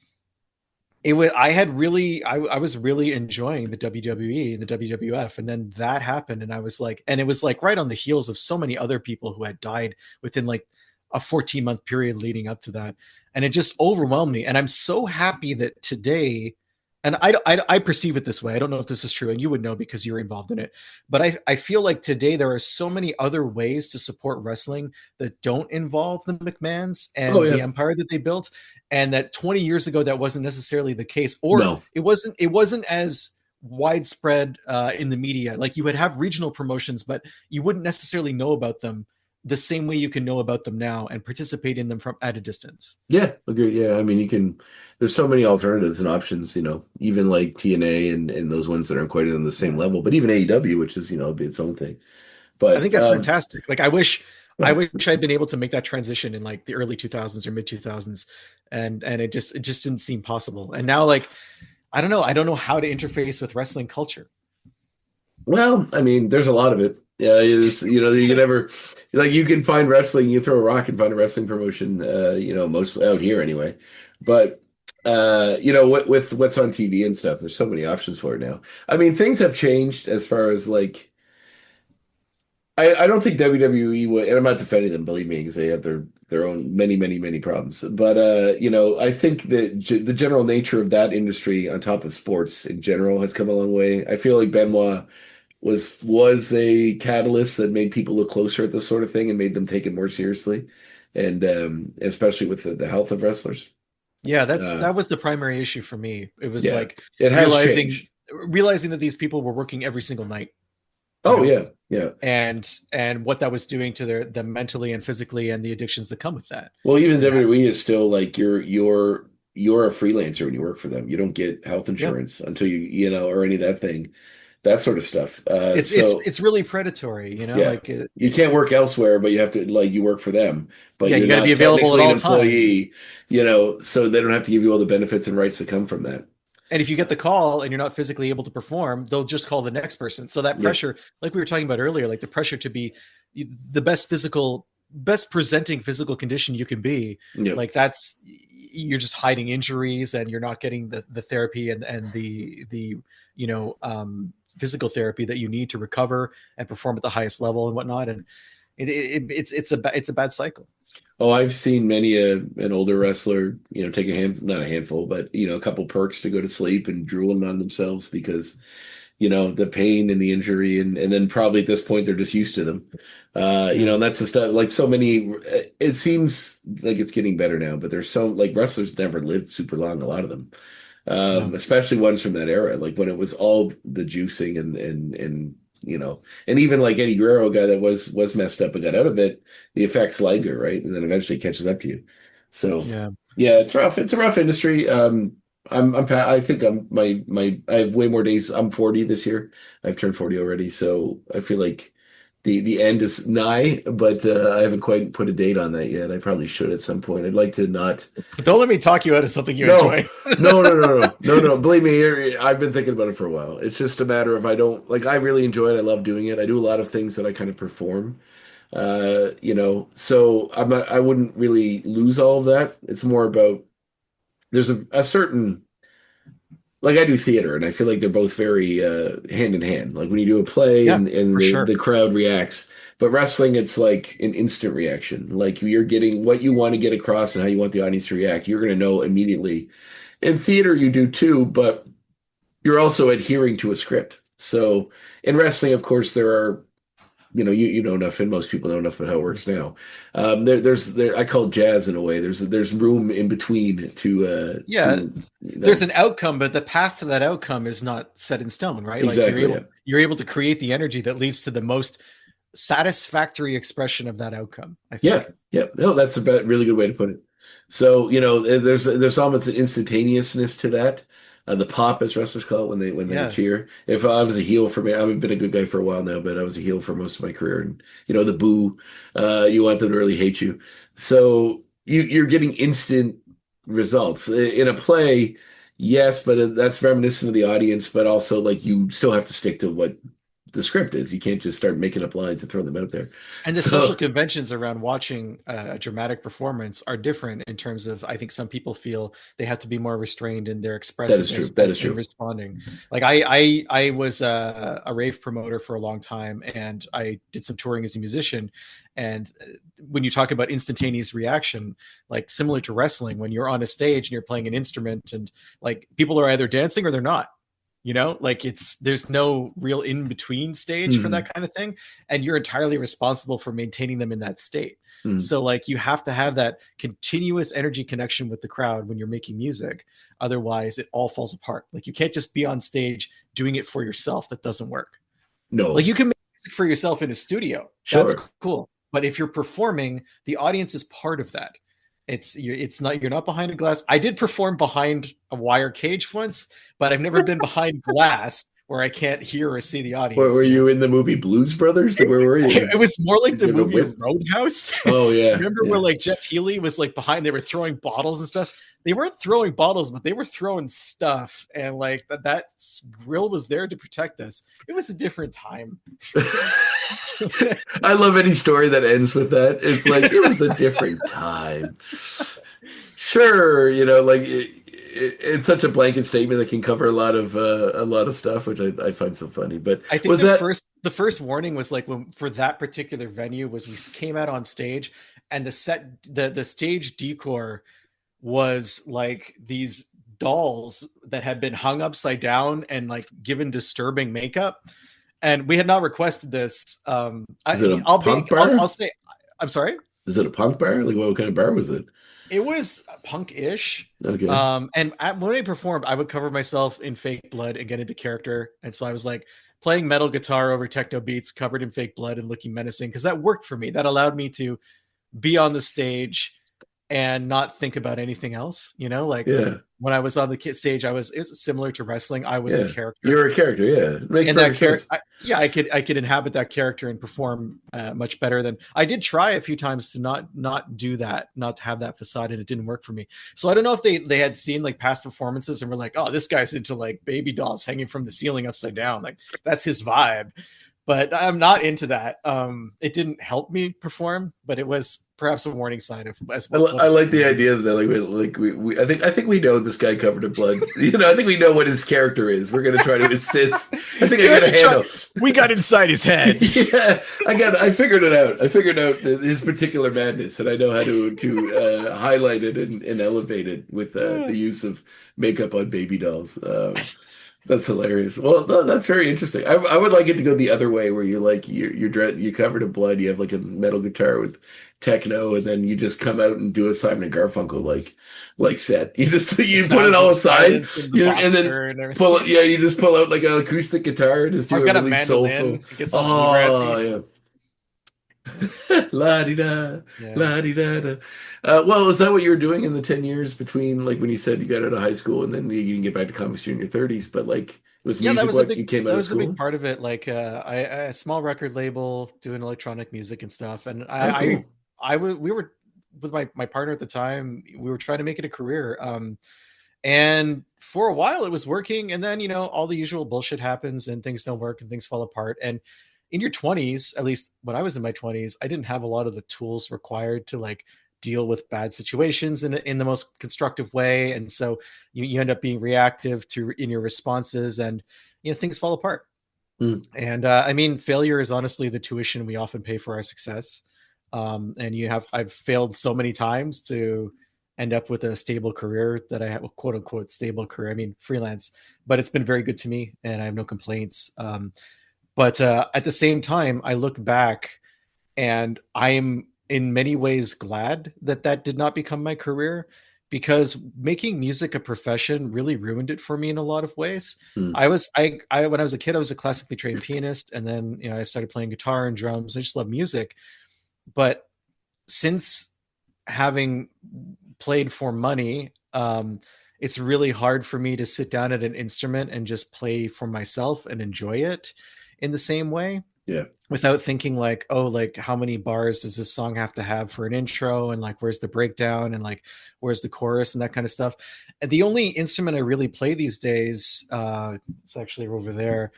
I was really enjoying the WWE and the WWF, and then that happened, and I was like, and it was like right on the heels of so many other people who had died within like a 14-month period leading up to that, and it just overwhelmed me. And I'm so happy that today. And I perceive it this way. I don't know if this is true, and you would know because you're involved in it. But I feel like today there are so many other ways to support wrestling that don't involve the McMahons and the empire that they built, and that 20 years ago that wasn't necessarily the case, or it wasn't as widespread in the media. Like you would have regional promotions, but you wouldn't necessarily know about them the same way you can know about them now and participate in them from at a distance. Yeah, agreed. Yeah, I mean, there's so many alternatives and options, even like TNA and those ones that aren't quite on the same level, but even AEW, which is, its own thing. But I think that's fantastic. Like I wish I'd been able to make that transition in like the early 2000s or mid 2000s. And it just didn't seem possible. And now, like, I don't know how to interface with wrestling culture. Well, I mean, there's a lot of it. Yeah, you can never, like, you can find wrestling. You throw a rock and find a wrestling promotion. Most out here anyway. But with what's on TV and stuff, there's so many options for it now. I mean, things have changed as far as like. I don't think WWE would, and I'm not defending them, believe me, because they have their own many, many, many problems. But I think that the general nature of that industry, on top of sports in general, has come a long way. I feel like Benoit was a catalyst that made people look closer at this sort of thing and made them take it more seriously. and especially with the health of wrestlers. Yeah, Uh, that was the primary issue for me. It was yeah, like it has realizing changed. realizing that these people were working every single night, you Oh know, yeah, yeah. and what that was doing to them mentally and physically, and the addictions that come with that. Well, even And WWE is still like you're a freelancer when you work for them. You don't get health yeah, insurance until or any of that thing, that sort of stuff. So it's really predatory, yeah, like you can't work elsewhere, but you have to like you work for them, but yeah, you you're got to be not available at technically an all times. employee, so they don't have to give you all the benefits and rights that come from that. And if you get the call and you're not physically able to perform, they'll just call the next person. So that Yep, pressure, like we were talking about earlier, like the pressure to be the best presenting physical condition you can be, yep. like that's you're just hiding injuries and you're not getting the therapy and the physical therapy that you need to recover and perform at the highest level and whatnot. And it's a bad cycle. Oh, I've seen many an older wrestler, take not a handful, but a couple perks to go to sleep and drooling on themselves because the pain and the injury, and then probably at this point they're just used to them. Yeah. And that's the stuff. Like so many, it seems like it's getting better now, but there's so like wrestlers never lived super long. A lot of them, No. especially ones from that era, like when it was all the juicing and even like Eddie Guerrero, a guy that was messed up and got out of it, the effects linger, right? And then eventually catches up to you. So Yeah. yeah, it's rough. It's a rough industry. I think I have way more days. I'm 40 this year. I've turned 40 already. So I feel like the end is nigh, but I haven't quite put a date on that yet. I probably should at some point. I'd like to not. Don't let me talk you out of something you No, enjoy. no. Believe me, I've been thinking about it for a while. It's just a matter of I don't like. I really enjoy it. I love doing it. I do a lot of things that I kind of perform. So I wouldn't really lose all of that. It's more about there's a certain like I do theater, and I feel like they're both very hand in hand. Like when you do a play Yeah, and for the sure. crowd reacts, but wrestling, it's like an instant reaction. Like you're getting what you want to get across and how you want the audience to react. You're going to know immediately. In theater, you do too, but you're also adhering to a script. So in wrestling, of course, there are you know enough, and most people know enough about how it works now. I call it jazz in a way. There's room in between Yeah, to there's an outcome, but the path to that outcome is not set in stone, right? Like exactly, yeah. you're able to create the energy that leads to the most satisfactory expression of that outcome, I Yeah, think. yeah. No, that's a really good way to put it. So, there's almost an instantaneousness to that. The pop, as wrestlers call it, when they Yeah. cheer. If I was a heel for me, I've been a good guy for a while now, but I was a heel for most of my career. And the boo, you want them to really hate you. So you're getting instant results in a play. Yes, but that's reminiscent of the audience, but also like you still have to stick to what the script is. You can't just start making up lines and throw them out there. And the social So conventions around watching a dramatic performance are different in terms of, I think some people feel they have to be more restrained in their that is true. expressiveness That is in true. responding. Like I was a rave promoter for a long time, and I did some touring as a musician. And when you talk about instantaneous reaction, like similar to wrestling, when you're on a stage and you're playing an instrument and like people are either dancing or they're not, like there's no real in between stage for Mhm. that kind of thing, and you're entirely responsible for maintaining them in that state. Mhm. So like you have to have that continuous energy connection with the crowd when you're making music, otherwise it all falls apart. Like you can't just be on stage doing it for yourself. That doesn't work. Like No, you can make music for yourself in a studio, that's sure. cool, but if you're performing, the audience is part of that. You're not behind a glass. I did perform behind a wire cage once, but I've never been behind glass where I can't hear or see the Where audience. were you in the movie Blues Brothers? Where were you? It was more like Did the you have a movie whip? Roadhouse. Oh yeah, Remember where yeah. like Jeff Healey was like behind, they were throwing bottles and stuff. They weren't throwing bottles, but they were throwing stuff, and like that grill was there to protect us. It was a different time. I love any story that ends with that. It's like it was a different time. Sure, like it's such a blanket statement that can cover a lot of stuff, which I find so funny. But I think was that the first warning was like when for that particular venue was we came out on stage, and the stage decor was like these dolls that had been hung upside down and like given disturbing makeup, and we had not requested this. was it a punk bar? I'll say, I'm sorry. Is it a punk bar? Like, what kind of bar was it? It was punk-ish. Okay. When I performed, I would cover myself in fake blood and get into character. And so I was like playing metal guitar over techno beats, covered in fake blood and looking menacing, because that worked for me. That allowed me to be on the stage and not think about anything else. Like Yeah. when I was on the stage, it's similar to wrestling. I was a Yeah. character. You're a character. Yeah. It makes And that perfect character, sense. I could inhabit that character and perform much better than I did. Try a few times to not do that, not to have that facade, and it didn't work for me. So I don't know if they had seen like past performances and were like, oh, this guy's into like baby dolls hanging from the ceiling upside down, like that's his vibe. But I'm not into that. It didn't help me perform, but it was perhaps a warning sign of I like the idea that I think we know this guy covered in blood. I think we know what his character is. We're gonna try to assist. I think I got a handle. We got inside his head. Yeah, I figured it out. I figured out his particular madness, and I know how to highlight it and elevate it with the use of makeup on baby dolls. That's hilarious. Well, no, that's very interesting. I would like it to go the other way, where you're covered in blood. You have like a metal guitar with techno, and then you just come out and do a Simon and Garfunkel like set. You put it all aside, and then pull it. Yeah, you just pull out like an acoustic guitar and just do a really soulful. Yeah. La di da, la di da da. Well, is that what you were doing in the 10 years between like when you said you got out of high school and then you didn't get back to comics in your 30s? But like, it was music that was what you came out of school? a big part of it. Like, I a small record label doing electronic music and stuff, and we were with my partner at the time. We were trying to make it a career. And for a while it was working, and then all the usual bullshit happens and things don't work and things fall apart. And in your 20s, at least when I was in my 20s, I didn't have a lot of the tools required to like deal with bad situations in the most constructive way. And so you end up being reactive in your responses, and things fall apart. And I mean, failure is honestly the tuition we often pay for our success. And I've failed so many times to end up with a stable career that I have, a quote unquote stable career. I mean, freelance, but it's been very good to me and I have no complaints. But at the same time, I look back and I'm in many ways glad that did not become my career, because making music a profession really ruined it for me in a lot of ways. When I was a kid, I was a classically trained pianist, and then I started playing guitar and drums. I just love music. But since having played for money, it's really hard for me to sit down at an instrument and just play for myself and enjoy it in the same way. Yeah. Without thinking like, oh, like how many bars does this song have to have for an intro? And like, where's the breakdown? And like, where's the chorus and that kind of stuff? And the only instrument I really play these days, it's actually over there,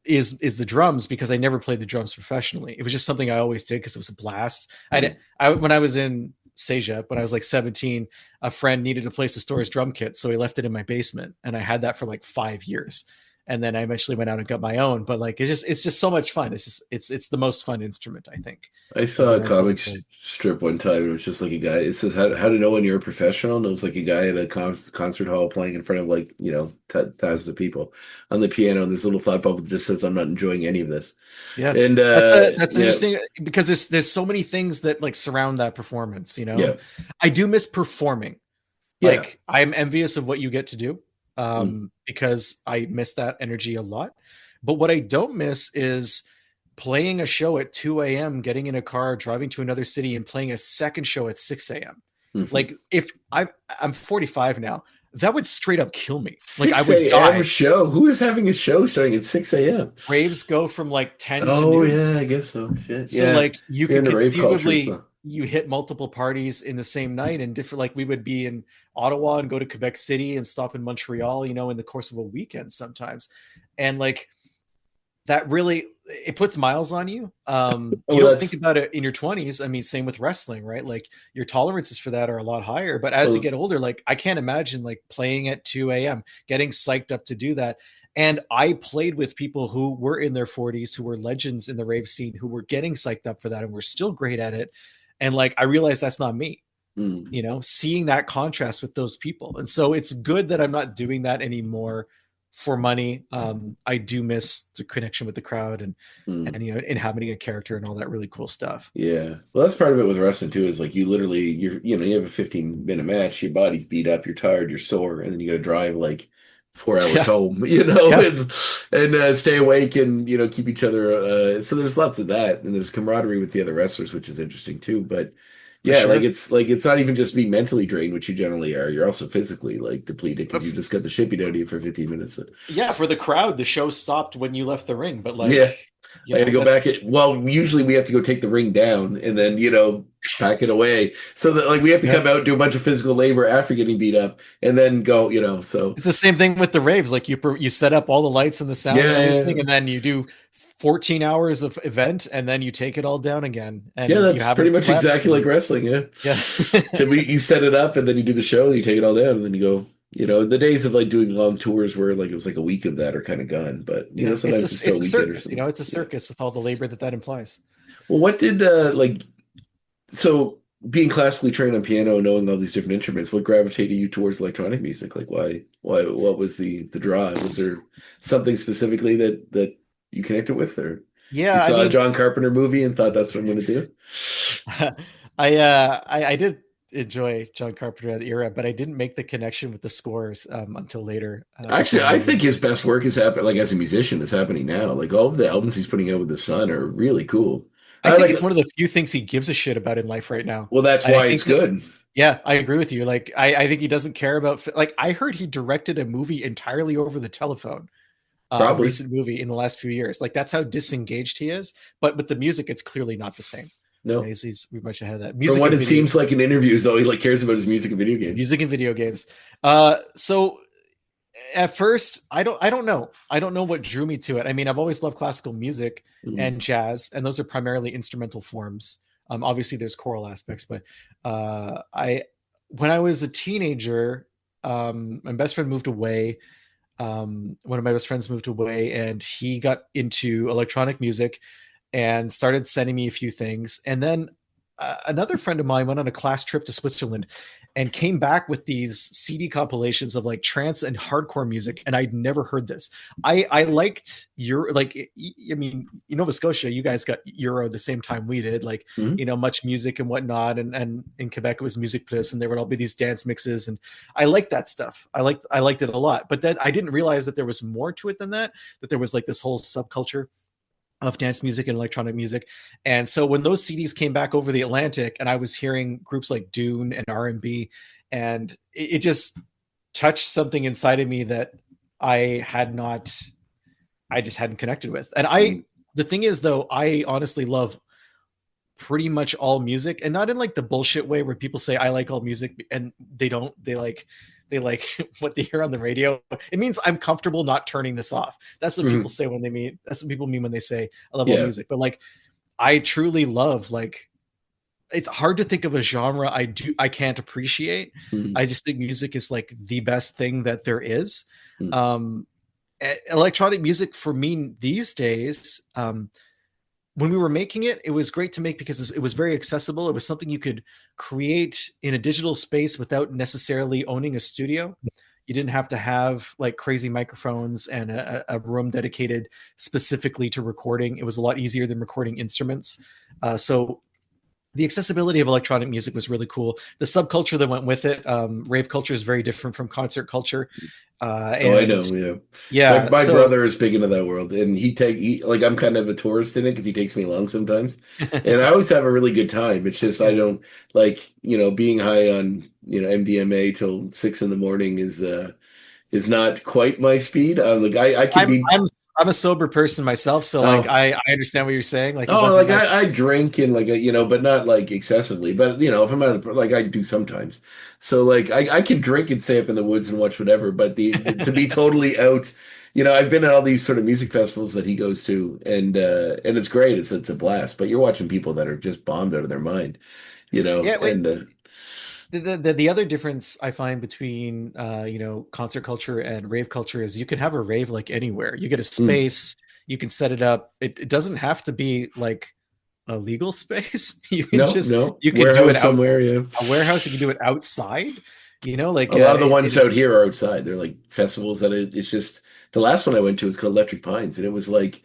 is the drums, because I never played the drums professionally. It was just something I always did because it was a blast. When I was in Seja, when I was like 17, a friend needed a place to store his drum kit. So he left it in my basement, and I had that for like 5 years. And then I eventually went out and got my own. But like, it's just so much fun. It's the most fun instrument, I think. I saw a comic strip one time. It was just like a guy. It says how to know when you're a professional. And it was like a guy at a concert hall playing in front of like thousands of people on the piano. And this little thought bubble just says, "I'm not enjoying any of this." Yeah, and that's interesting, because there's so many things that like surround that performance. Yeah. I do miss performing. Yeah. Like, I'm envious of what you get to do. Because I miss that energy a lot. But what I don't miss is playing a show at 2 a.m., getting in a car, driving to another city, and playing a second show at 6 a.m. Like, if I'm 45 now, that would straight up kill me. Like, I would die. Show? Who is having a show starting at 6 a.m.? Raves go from like 10 to noon. Oh, yeah, I guess so. Shit. So, like, you could conceivably... culture, so. You hit multiple parties in the same night, and different, like we would be in Ottawa and go to Quebec City and stop in Montreal, in the course of a weekend sometimes. And like, that really, it puts miles on you. You don't think about it in your 20s. I mean, same with wrestling, right? Like, your tolerances for that are a lot higher, but as you get older, like, I can't imagine like playing at 2 a.m., getting psyched up to do that. And I played with people who were in their 40s, who were legends in the rave scene, who were getting psyched up for that and were still great at it. And like, I realized that's not me, seeing that contrast with those people. And so it's good that I'm not doing that anymore for money. I do miss the connection with the crowd and Mm. inhabiting a character and all that really cool stuff. Yeah. Well, that's part of it with wrestling too, is like you literally you have a 15-minute match, your body's beat up, you're tired, you're sore, and then you got to drive like 4 hours Yeah, home, yeah, and stay awake and keep each other so there's lots of that, and there's camaraderie with the other wrestlers, which is interesting too. But for yeah, sure. it's not even just being mentally drained, which you generally are. You're also physically like depleted because you just got the shit beat out of you for 15 minutes. So, Yeah, for the crowd, the show stopped when you left the ring, but yeah. I had to go that's back usually we have to go take the ring down and then, pack it away. So that like we have to yeah. come out, do a bunch of physical labor after getting beat up and then go, so It's the same thing with the raves. Like you set up all the lights and the sound and everything, yeah. and then you do 14 hours of event, and then you take it all down again, and Yeah, you that's pretty haven't much slept. exactly like wrestling, yeah. Yeah. And you set it up and then you do the show and you take it all down and then you go, the days of like doing long tours where like it was like a week of that are kind of gone. But Yeah, sometimes it's still it's a a weekend or circus. something. It's a circus with all the labor that implies. Well, what did so being classically trained on piano, knowing all these different instruments, what gravitated you towards electronic music? Like what was the draw? Was there something specifically that you connected with, or you Yeah, I saw a mean, John Carpenter movie and thought that's what I'm going to do? I did enjoy John Carpenter at the era, but I didn't make the connection with the scores until later. Actually, I think his best work is happening, like as a musician, is happening now. Like all of the albums he's putting out with the Sun are really cool. I I think like. it's one of the few things he gives a shit about in life right now. Well, that's And I why think it's good. yeah, I agree with you. Like, I think he doesn't care about, like, I heard he directed a movie entirely over the telephone, a Probably. recent movie in the last few years. Like, that's how disengaged he is. But with the music, it's clearly not the same. No. He's much ahead of that. From what it seems like in interviews, though, he like cares about his music and video games. Music and video games. So at first, I don't know. I don't know what drew me to it. I mean, I've always loved classical music and jazz, and those are primarily instrumental forms. Obviously, there's choral aspects, but when I was a teenager, my best friend moved away. One of my best friends moved away, and he got into electronic music and started sending me a few things. And then another friend of mine went on a class trip to Switzerland and came back with these CD compilations of like trance and hardcore music, and I'd never heard this. I liked I mean, in Nova Scotia, you guys got Euro the same time we did, like much music and whatnot, and in Quebec it was Musique Plus, and there would all be these dance mixes, and I liked that stuff. I liked it a lot, but then I didn't realize that there was more to it than that. That there was like this whole subculture of dance music and electronic music. And so when those CDs came back over the Atlantic and I was hearing groups like Dune and R&B, and it just touched something inside of me that I just hadn't connected with. And the thing is though, I honestly love pretty much all music, and not in like the bullshit way where people say I like all music and they don't. They like what they hear on the radio. It means I'm comfortable not turning this off. That's what people say when they mean. That's what people mean when they say I love all music. But like, I truly love, like, it's hard to think of a genre I can't appreciate. I just think music is like the best thing that there is. Electronic music for me these days, when we were making it, it was great to make because it was very accessible. It was something you could create in a digital space without necessarily owning a studio. You didn't have to have like crazy microphones and a room dedicated specifically to recording. It was a lot easier than recording instruments. So the accessibility of electronic music was really cool. The subculture that went with it, rave culture, is very different from concert culture. I know. Yeah. My brother is big into that world, and like I'm kind of a tourist in it because he takes me along sometimes, and I always have a really good time. It's just I don't like being high on MDMA till 6 a.m. is not quite my speed. Like I can be. I'm a sober person myself, so like I understand what you're saying. Like, I drink and like but not like excessively. But if I'm out, like I do sometimes. So like I can drink and stay up in the woods and watch whatever. But to be totally out, I've been at all these sort of music festivals that he goes to, and it's great. It's a blast. But you're watching people that are just bombed out of their mind, and. The other difference I find between concert culture and rave culture is you can have a rave like anywhere. You get a space, you can set it up. It doesn't have to be like a legal space. You can you can do it somewhere. Yeah, a warehouse. You can do it outside. Like a lot of the ones out here are outside. They're like festivals that it's just the last one I went to was called Electric Pines, and it was like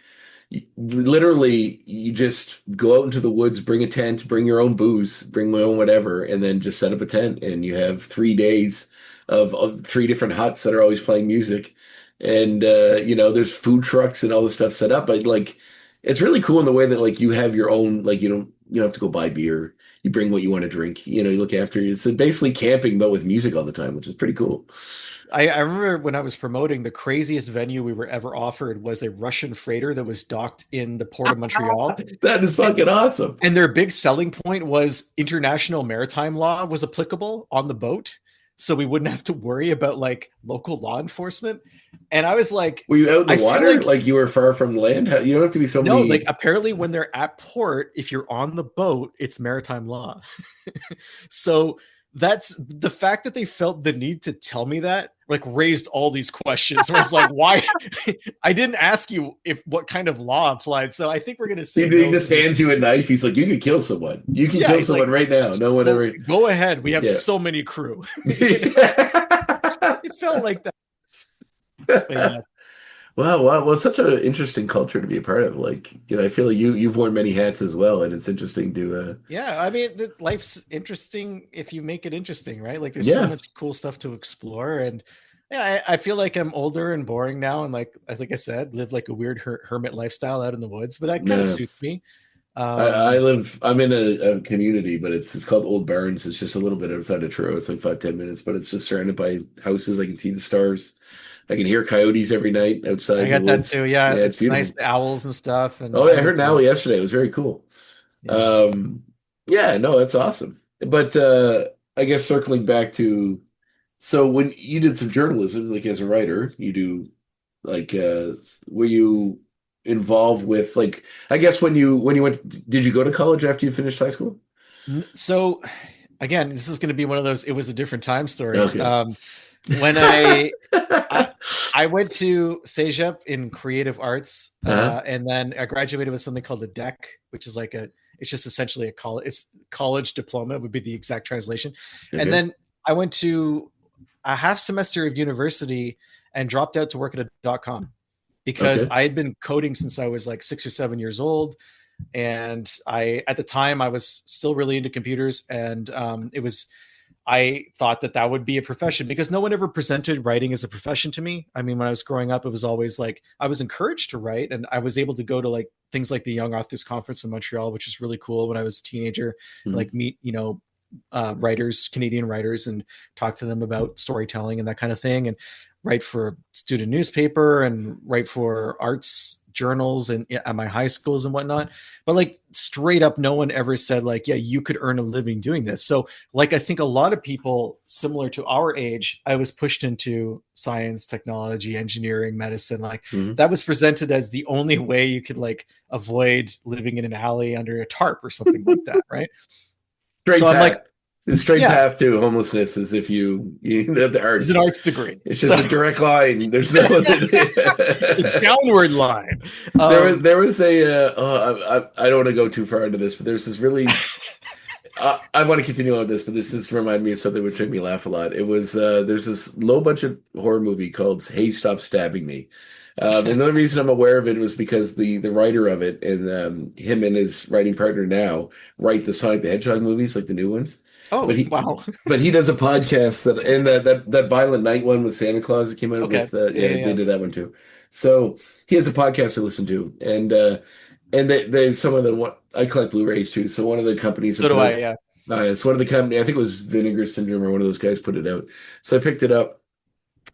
literally you just go out into the woods, bring a tent, bring your own booze, bring your own whatever, and then just set up a tent, and you have 3 days of three different huts that are always playing music, and there's food trucks and all this stuff set up, but like it's really cool in the way that like you have your own, like you don't have to go buy beer. You bring what you want to drink. You look after you. It's basically camping, but with music all the time, which is pretty cool. I remember when I was promoting, the craziest venue we were ever offered was a Russian freighter that was docked in the port of Montreal. That is fucking awesome. And their big selling point was international maritime law was applicable on the boat. So we wouldn't have to worry about like local law enforcement. And I was like, were you out in the water? Like you were far from land? You don't have to be so no, many... like apparently when they're at port, if you're on the boat, it's maritime law. So that's the fact that they felt the need to tell me that, like, raised all these questions. Where it's like, why? I didn't ask you what kind of law applied. So I think we're gonna say he just hands you a knife. He's like, you can kill someone. You can kill someone right now. No one ever. Go ahead. We have so many crew. It felt like that. But yeah. Wow. Well, it's such an interesting culture to be a part of. Like, I feel like you've worn many hats as well, and it's interesting to. Yeah, I mean, life's interesting if you make it interesting, right? Like, there's so much cool stuff to explore, and I feel like I'm older and boring now, and like I said, live like a weird hermit lifestyle out in the woods, but that kind of suits me. I'm in a community, but it's called Old Barns. It's just a little bit outside of Truro. It's like 5-10 minutes, but it's just surrounded by houses. I can see the stars. I can hear coyotes every night outside. I got that too. Yeah, it's nice. The owls and stuff. And I heard an owl yesterday. It was very cool. Yeah. No, that's awesome. But I guess circling back to, so when you did some journalism, like as a writer, you do like, were you involved with like, I guess when you went, did you go to college after you finished high school? So again, this is going to be one of those, it was a different time stories. Okay. When I went to Cégep in creative arts, and then I graduated with something called a DEC, which is like it's just essentially college diploma would be the exact translation. Okay. And then I went to a half semester of university and dropped out to work at a .com because I had been coding since I was like 6 or 7 years old. And at the time I was still really into computers, and I thought that would be a profession because no one ever presented writing as a profession to me. I mean, when I was growing up, it was always like I was encouraged to write, and I was able to go to like things like the Young Authors Conference in Montreal, which is really cool when I was a teenager, and like meet, writers, Canadian writers, and talk to them about storytelling and that kind of thing, and write for a student newspaper and write for arts journals and at my high schools and whatnot. But like straight up, no one ever said like, yeah, you could earn a living doing this. So like, I think a lot of people similar to our age, I was pushed into science, technology, engineering, medicine. Like that was presented as the only way you could like avoid living in an alley under a tarp or something like that. Right. So I'm like, the straight path to homelessness is if you know the arts. It's an arts degree. It's just a direct line. There's no. It's a downward line. There was a. I don't want to go too far into this, but there's this really. I want to continue on this, but this reminded me of something which made me laugh a lot. It was there's this low budget horror movie called "Hey, Stop Stabbing Me." And the only reason I'm aware of it was because the writer of it and him and his writing partner now write the Sonic the Hedgehog movies, like the new ones. Oh, wow. But he does a podcast that Violent Night one with Santa Claus that came out with. They did that one too. So he has a podcast to listen to, and they some of the I collect Blu-rays too. So one of the companies. So do I. Yeah. It's one of the company. I think it was Vinegar Syndrome or one of those guys put it out. So I picked it up,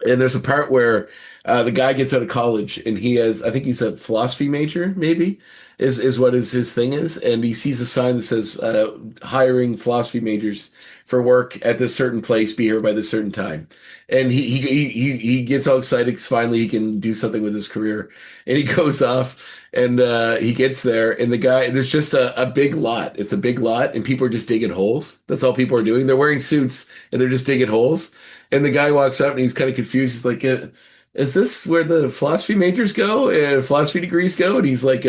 and there's a part where the guy gets out of college, and I think he's a philosophy major, maybe. Is what his thing is, and he sees a sign that says hiring philosophy majors for work at this certain place, be here by this certain time, and he gets all excited because finally he can do something with his career, and he goes off and he gets there, and the guy, there's just a big lot. It's a big lot, and people are just digging holes. That's all people are doing. They're wearing suits and they're just digging holes, and the guy walks up and he's kind of confused. He's like, is this where the philosophy majors go, philosophy degrees go? And he's like,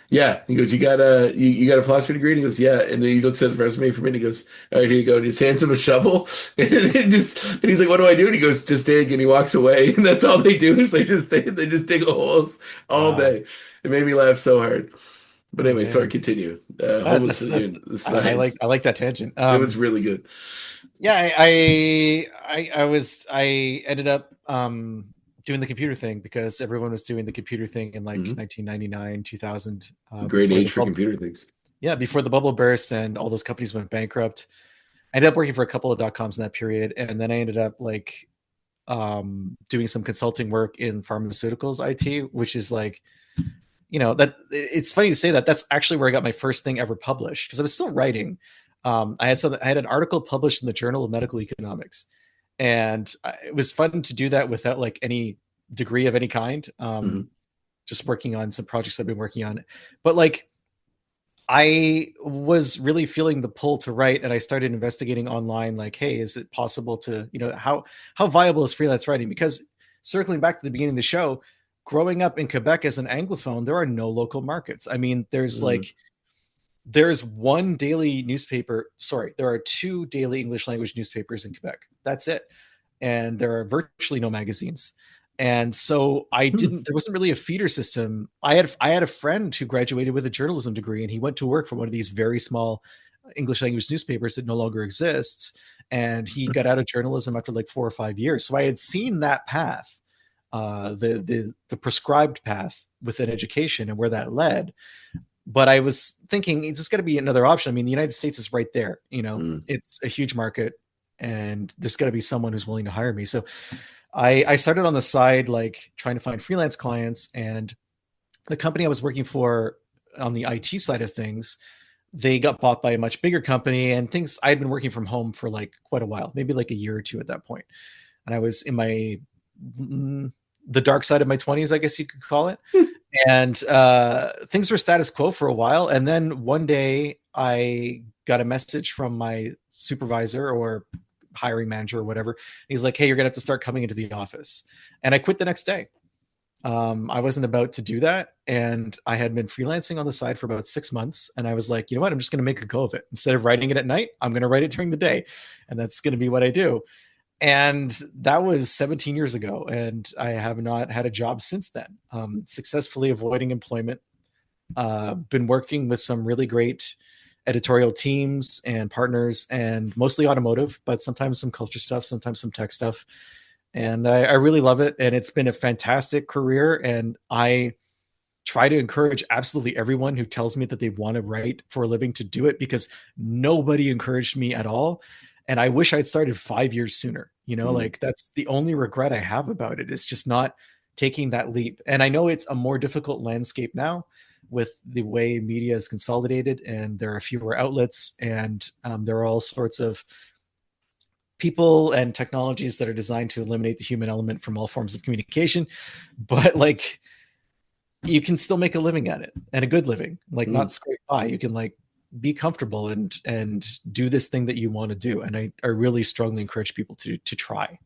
yeah. He goes, you got a philosophy degree? And he goes, yeah. And then he looks at his resume for me and he goes, all right, here you go. And he just hands him a shovel. And he's like, what do I do? And he goes, just dig. And he walks away. And that's all they do is they just dig holes all Wow. day. It made me laugh so hard. But Oh anyway, sorry, man. continue. Uh, Homo that's, that, the I science. like that tangent. It was really good. Yeah, I ended up doing the computer thing because everyone was doing the computer thing in like Hmm. 1999, 2000, Great before age for computer things. before the bubble burst and all those companies went bankrupt. I ended up working for a couple of .coms in that period, and then I ended up like doing some consulting work in pharmaceuticals IT, which is like, that it's funny to say that that's actually where I got my first thing ever published because I was still writing. I had an article published in the Journal of Medical Economics, and it was fun to do that without like any degree of any kind. Hmm. Just working on some projects I've been working on, but like I was really feeling the pull to write, and I started investigating online. Like, hey, is it possible to, how viable is freelance writing? Because circling back to the beginning of the show, growing up in Quebec as an anglophone, there are no local markets. I mean, there's one daily newspaper. Sorry, there are two daily English language newspapers in Quebec. That's it, and there are virtually no magazines. And so there wasn't really a feeder system. I had a friend who graduated with a journalism degree, and he went to work for one of these very small English language newspapers that no longer exists. And he got out of journalism after like 4 or 5 years. So I had seen that path, the prescribed path within education and where that led. But I was thinking it's just got to be another option. I mean, the United States is right there. Mm. It's a huge market, and there's got to be someone who's willing to hire me. So I started on the side, like trying to find freelance clients, and the company I was working for on the IT side of things, they got bought by a much bigger company, and things I had been working from home for like quite a while, maybe like a year or two at that point. And I was in the dark side of my 20s, I guess you could call it. And things were status quo for a while. And then one day I got a message from my supervisor or hiring manager or whatever. He's like, hey, you're going to have to start coming into the office. And I quit the next day. I wasn't about to do that. And I had been freelancing on the side for about 6 months. And I was like, you know what? I'm just going to make a go of it. Instead of writing it at night, I'm going to write it during the day. And that's going to be what I do. And that was 17 years ago. And I have not had a job since then, successfully avoiding employment. Been working with some really great editorial teams and partners, and mostly automotive, but sometimes some culture stuff, sometimes some tech stuff. And I really love it. And it's been a fantastic career. And I try to encourage absolutely everyone who tells me that they want to write for a living to do it, because nobody encouraged me at all. And I wish I'd started 5 years sooner. Like that's the only regret I have about it, is just not taking that leap. And I know it's a more difficult landscape now with the way media is consolidated, and there are fewer outlets, and there are all sorts of people and technologies that are designed to eliminate the human element from all forms of communication. But like, you can still make a living at it, and a good living, like not scrape by. You can like be comfortable and do this thing that you want to do. And I really strongly encourage people to try.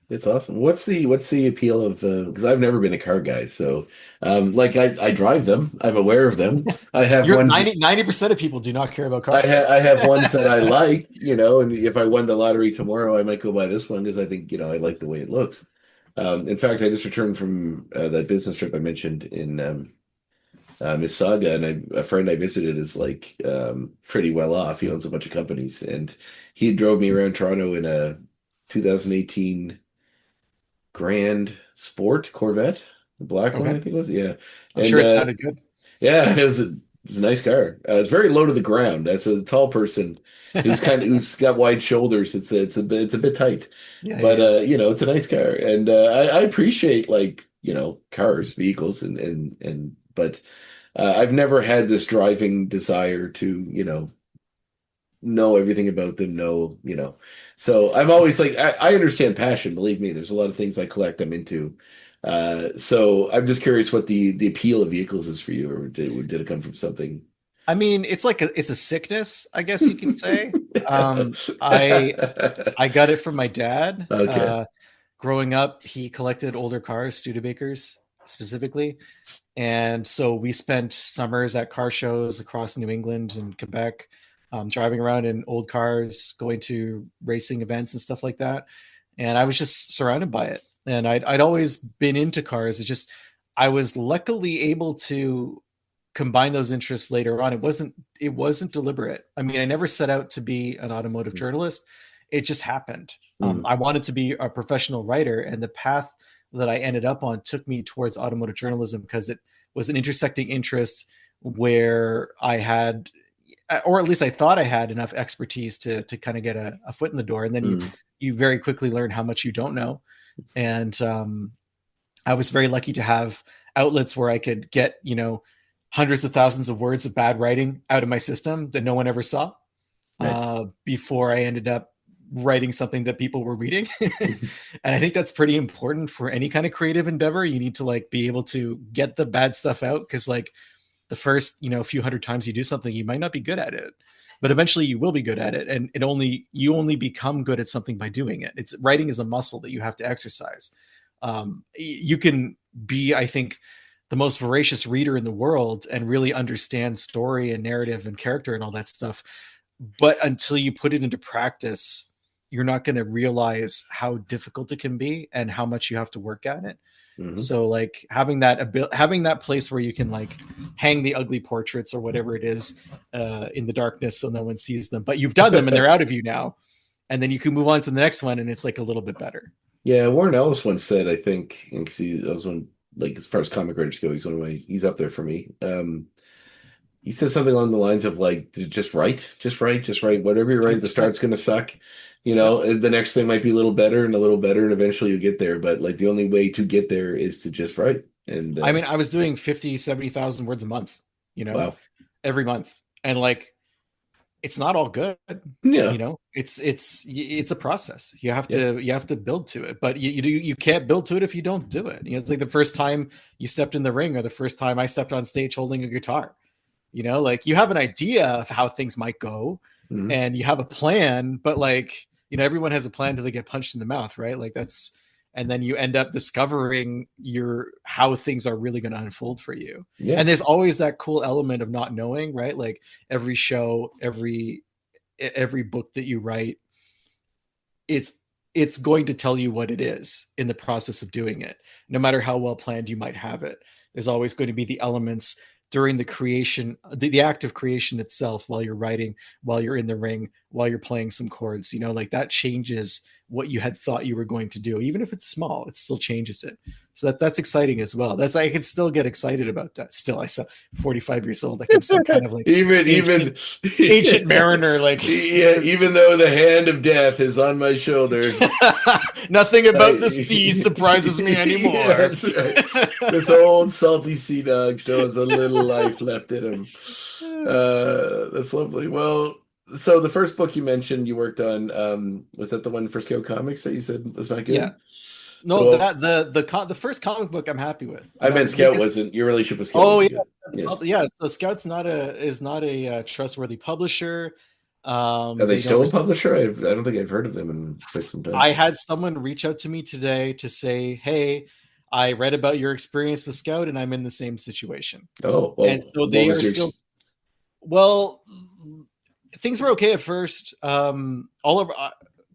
It's awesome. What's the appeal of because I've never been a car guy, so like I drive them. I'm aware of them. I have You're ones 90% of people do not care about I cars. I have ones that I like, and if I won the lottery tomorrow, I might go buy this one because I think, I like the way it looks. In fact, I just returned from that business trip I mentioned in Mississauga, and a friend I visited is like pretty well off. He owns a bunch of companies, and he drove me around Toronto in a 2018 Grand Sport Corvette, the black one, I Okay. think it was. Yeah, I'm and sure it sounded good. yeah, it was a nice car. It's very low to the ground. As a tall person who's got wide shoulders, it's a bit tight, Yeah, but yeah. it's a nice car, and I appreciate like cars, vehicles, and but I've never had this driving desire to know everything about them. So I'm always like I understand passion. Believe me, there's a lot of things I collect. I'm into. So I'm just curious what the appeal of vehicles is for you, or did it come from something? I mean, it's a sickness, I guess you can say. I got it from my dad. Okay. growing up, he collected older cars, Studebakers specifically. And so we spent summers at car shows across New England and Quebec, driving around in old cars, going to racing events and stuff like that. And I was just surrounded by it. And I'd always been into cars. It's just, I was luckily able to combine those interests later on. It wasn't deliberate. I mean, I never set out to be an automotive journalist. It just happened. I wanted to be a professional writer, and the path that I ended up on took me towards automotive journalism because it was an intersecting interest where I had, or at least I thought I had, enough expertise to kind of get a foot in the door. And then you very quickly learn how much you don't know. And I was very lucky to have outlets where I could get, hundreds of thousands of words of bad writing out of my system that no one ever saw. Nice. Before I ended up writing something that people were reading. And I think that's pretty important for any kind of creative endeavor. You need to like be able to get the bad stuff out, because like the first, few hundred times you do something, you might not be good at it, but eventually you will be good at it. And you only become good at something by doing it. Writing is a muscle that you have to exercise. You can be, I think, the most voracious reader in the world and really understand story and narrative and character and all that stuff. But until you put it into practice, you're not going to realize how difficult it can be and how much you have to work at it. So like having that place where you can like hang the ugly portraits or whatever it is in the darkness so no one sees them, but you've done them and they're out of you now. And then you can move on to the next one and it's like a little bit better. Yeah. Warren Ellis once said, I think, I was one, like as far as comic writers go, he's up there for me. He says something along the lines of like, just write. Whatever you write at the start's going to suck. The next thing might be a little better, and eventually you get there. But like the only way to get there is to just write. And I mean, I was doing 50, 70,000 words a month, wow. every month. And like, it's not all good. Yeah. It's a process. You have to build to it, but you can't build to it if you don't do it. It's like the first time you stepped in the ring or the first time I stepped on stage holding a guitar. Like you have an idea of how things might go and you have a plan, but like, everyone has a plan till they get punched in the mouth, right? Like and then you end up discovering how things are really going to unfold for you. Yeah. And there's always that cool element of not knowing, right? Like every show, every book that you write, it's going to tell you what it is in the process of doing it. No matter how well planned you might have it, there's always going to be the elements during the creation, the act of creation itself, while you're writing, while you're in the ring, while you're playing some chords, like that changes what you had thought you were going to do. Even if it's small, it still changes it. So that's exciting as well. I can still get excited about that. Still, I saw 45 years old. Like I'm some kind of like even ancient mariner. Like even though the hand of death is on my shoulder, nothing about the sea surprises me anymore. Yeah, that's right. This old salty sea dog still has a little life left in him. That's lovely. Well, so the first book you mentioned you worked on, was that the one for Scout Comics that you said was not good? Yeah. No, so, the first comic book I'm happy with. I meant Scout wasn't your relationship with Scout. Oh yeah, yes. Yeah. So Scout's not a trustworthy publisher. Are they still a publisher? I don't think I've heard of them in quite some time. I had someone reach out to me today to say, "Hey, I read about your experience with Scout, and I'm in the same situation." Oh, well, and so they are still. Well, things were okay at first. All of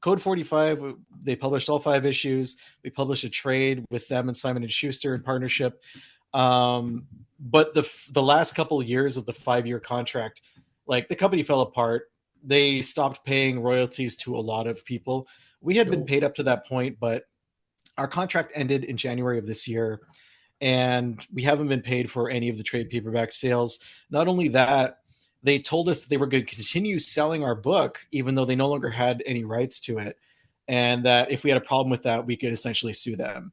Code 45, they published all 5 issues. We published a trade with them and Simon & Schuster in partnership. But the last couple of years of the 5-year contract, like the company fell apart. They stopped paying royalties to a lot of people. We had been paid up to that point, but our contract ended in January of this year, and we haven't been paid for any of the trade paperback sales. Not only that, they told us that they were going to continue selling our book, even though they no longer had any rights to it. And that if we had a problem with that, we could essentially sue them.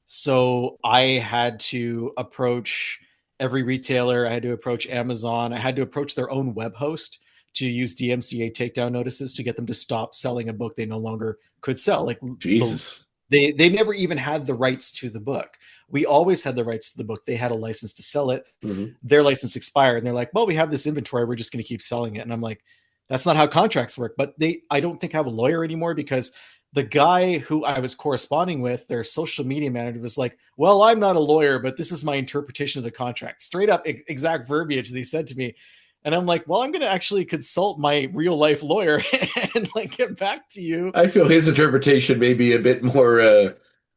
So I had to approach every retailer. I had to approach Amazon. I had to approach their own web host to use DMCA takedown notices to get them to stop selling a book they no longer could sell. Like Jesus. They never even had the rights to the book. We always had the rights to the book. They had a license to sell it. Mm-hmm. Their license expired. And they're like, well, we have this inventory. We're just going to keep selling it. And I'm like, that's not how contracts work. But I don't think have a lawyer anymore, because the guy who I was corresponding with, their social media manager, was like, well, I'm not a lawyer, but this is my interpretation of the contract. Straight up exact verbiage that he said to me. And I'm like, well, I'm going to actually consult my real life lawyer and like get back to you. I feel his interpretation may be a bit more a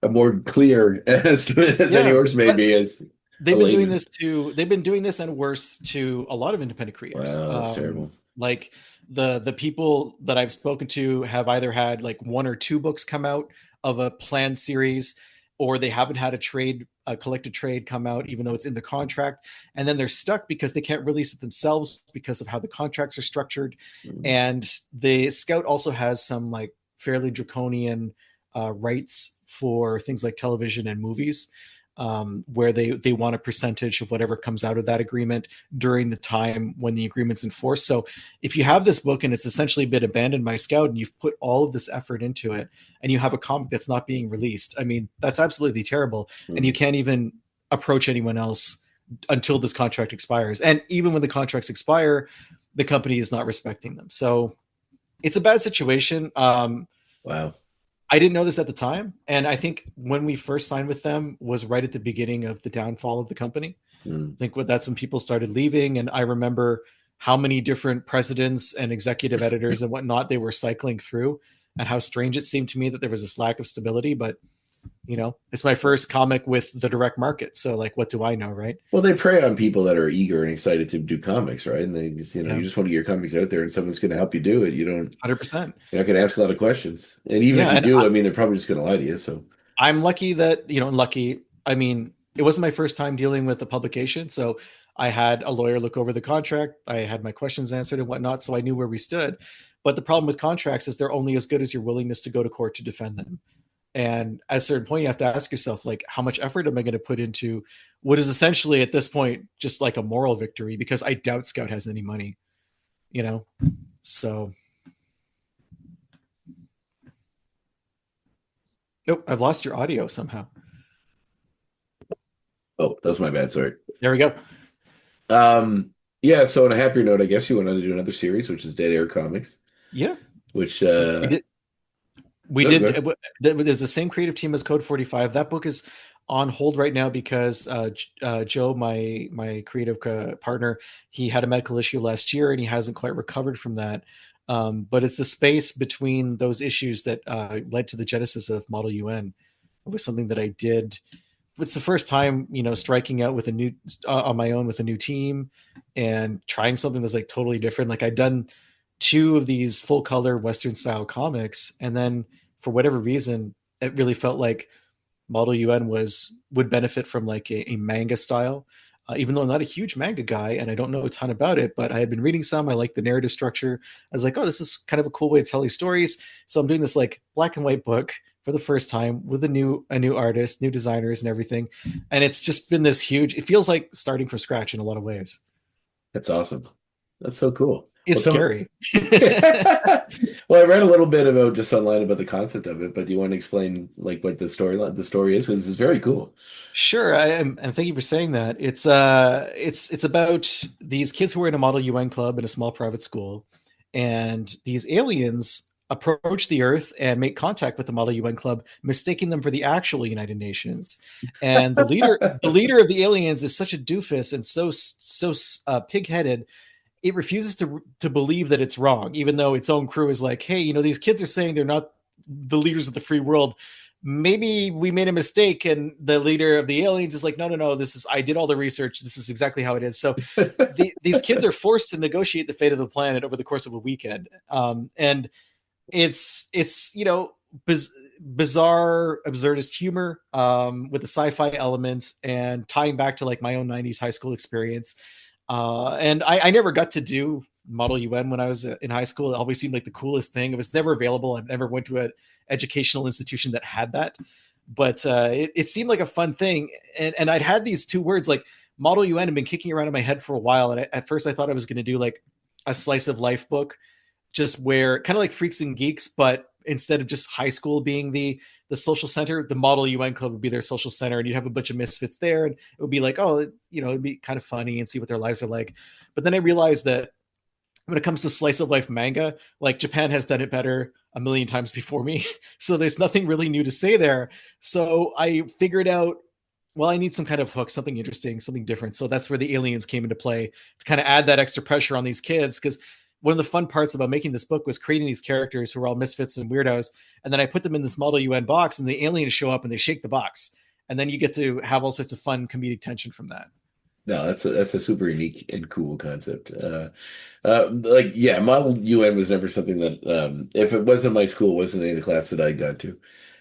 more clear than yours may be. As they've been doing this they've been doing this and worse to a lot of independent creators. Wow, that's terrible. Like the people that I've spoken to have either had like 1 or 2 books come out of a planned series, or they haven't had a collected trade come out, even though it's in the contract. And then they're stuck because they can't release it themselves because of how the contracts are structured. And the Scout also has some like fairly draconian rights for things like television and movies, where they want a percentage of whatever comes out of that agreement during the time when the agreement's enforced. So if you have this book and it's essentially been abandoned by Scout and you've put all of this effort into it and you have a comic that's not being released, I mean, that's absolutely terrible. And you can't even approach anyone else until this contract expires. And even when the contracts expire, the company is not respecting them. So it's a bad situation. Wow. I didn't know this at the time. And I think when we first signed with them was right at the beginning of the downfall of the company. I think that's when people started leaving. And I remember how many different presidents and executive editors and whatnot they were cycling through, and how strange it seemed to me that there was this lack of stability. But, you know, it's my first comic with the direct market. So like, what do I know, right? Well, they prey on people that are eager and excited to do comics, right? And they, you know, you just want to get your comics out there and someone's going to help you do it. You don't 100%. You're not going to ask a lot of questions. And even if you do, I mean, they're probably just going to lie to you. So I'm lucky that, you know, I mean, it wasn't my first time dealing with the publication. So I had a lawyer look over the contract. I had my questions answered and whatnot. So I knew where we stood. But the problem with contracts is they're only as good as your willingness to go to court to defend them. And at a certain point, you have to ask yourself, like, how much effort am I going to put into what is essentially at this point just like a moral victory? Because I doubt Scout has any money, you know? So. Nope, I've lost your audio somehow. Oh, that was my bad. Sorry. There we go. Yeah, so on a happier note, I guess you wanted to do another series, which is Dead Air Comics. Yeah. Which we did. There's the same creative team as Code 45. That book is on hold right now because Joe, my creative partner, he had a medical issue last year and he hasn't quite recovered from that. But it's the space between those issues that led to the genesis of Model UN. It was something that I did. It's the first time, you know, striking out with a new on my own with a new team and trying something that's like totally different. Like I'd done 2 of these full color Western style comics, and then for whatever reason, it really felt like Model UN would benefit from like a manga style. Even though I'm not a huge manga guy and I don't know a ton about it, but I had been reading some. I like the narrative structure. I was like, oh, this is kind of a cool way of telling stories. So I'm doing this like black and white book for the first time with a new artist, new designers and everything. And it's just been this huge, it feels like starting from scratch in a lot of ways. That's awesome. That's so cool. It's scary. Well, I read a little bit about just online about the concept of it, but do you want to explain like what the story is? Because this is very cool. Sure, and thank you for saying that. It's about these kids who are in a Model UN club in a small private school, and these aliens approach the Earth and make contact with the Model UN club, mistaking them for the actual United Nations. And the leader of the aliens is such a doofus and so pig-headed. It refuses to believe that it's wrong, even though its own crew is like, hey, you know, these kids are saying they're not the leaders of the free world. Maybe we made a mistake. And the leader of the aliens is like, no, I did all the research. This is exactly how it is. So these kids are forced to negotiate the fate of the planet over the course of a weekend. And it's, you know, bizarre, absurdist humor with the sci-fi element and tying back to like my own 90s high school experience. And I never got to do Model UN when I was in high school. It always seemed like the coolest thing. It was never available. I never went to an educational institution that had that, but it seemed like a fun thing. And I'd had these 2 words like Model UN had been kicking around in my head for a while. And at first I thought I was going to do like a slice of life book, just where kind of like Freaks and Geeks, but instead of just high school being the social center, the Model UN club would be their social center, and you'd have a bunch of misfits there, and it would be like, oh, you know, it'd be kind of funny and see what their lives are like. But then I realized that when it comes to slice of life manga, like Japan has done it better a million times before me. So there's nothing really new to say there. So I figured out, well, I need some kind of hook, something interesting, something different. So that's where the aliens came into play to kind of add that extra pressure on these kids. Because one of the fun parts about making this book was creating these characters who were all misfits and weirdos. And then I put them in this Model UN box, and the aliens show up and they shake the box. And then you get to have all sorts of fun comedic tension from that. No, that's a super unique and cool concept. Like, yeah, Model UN was never something that, if it wasn't my school, wasn't any of the class that I'd gone to.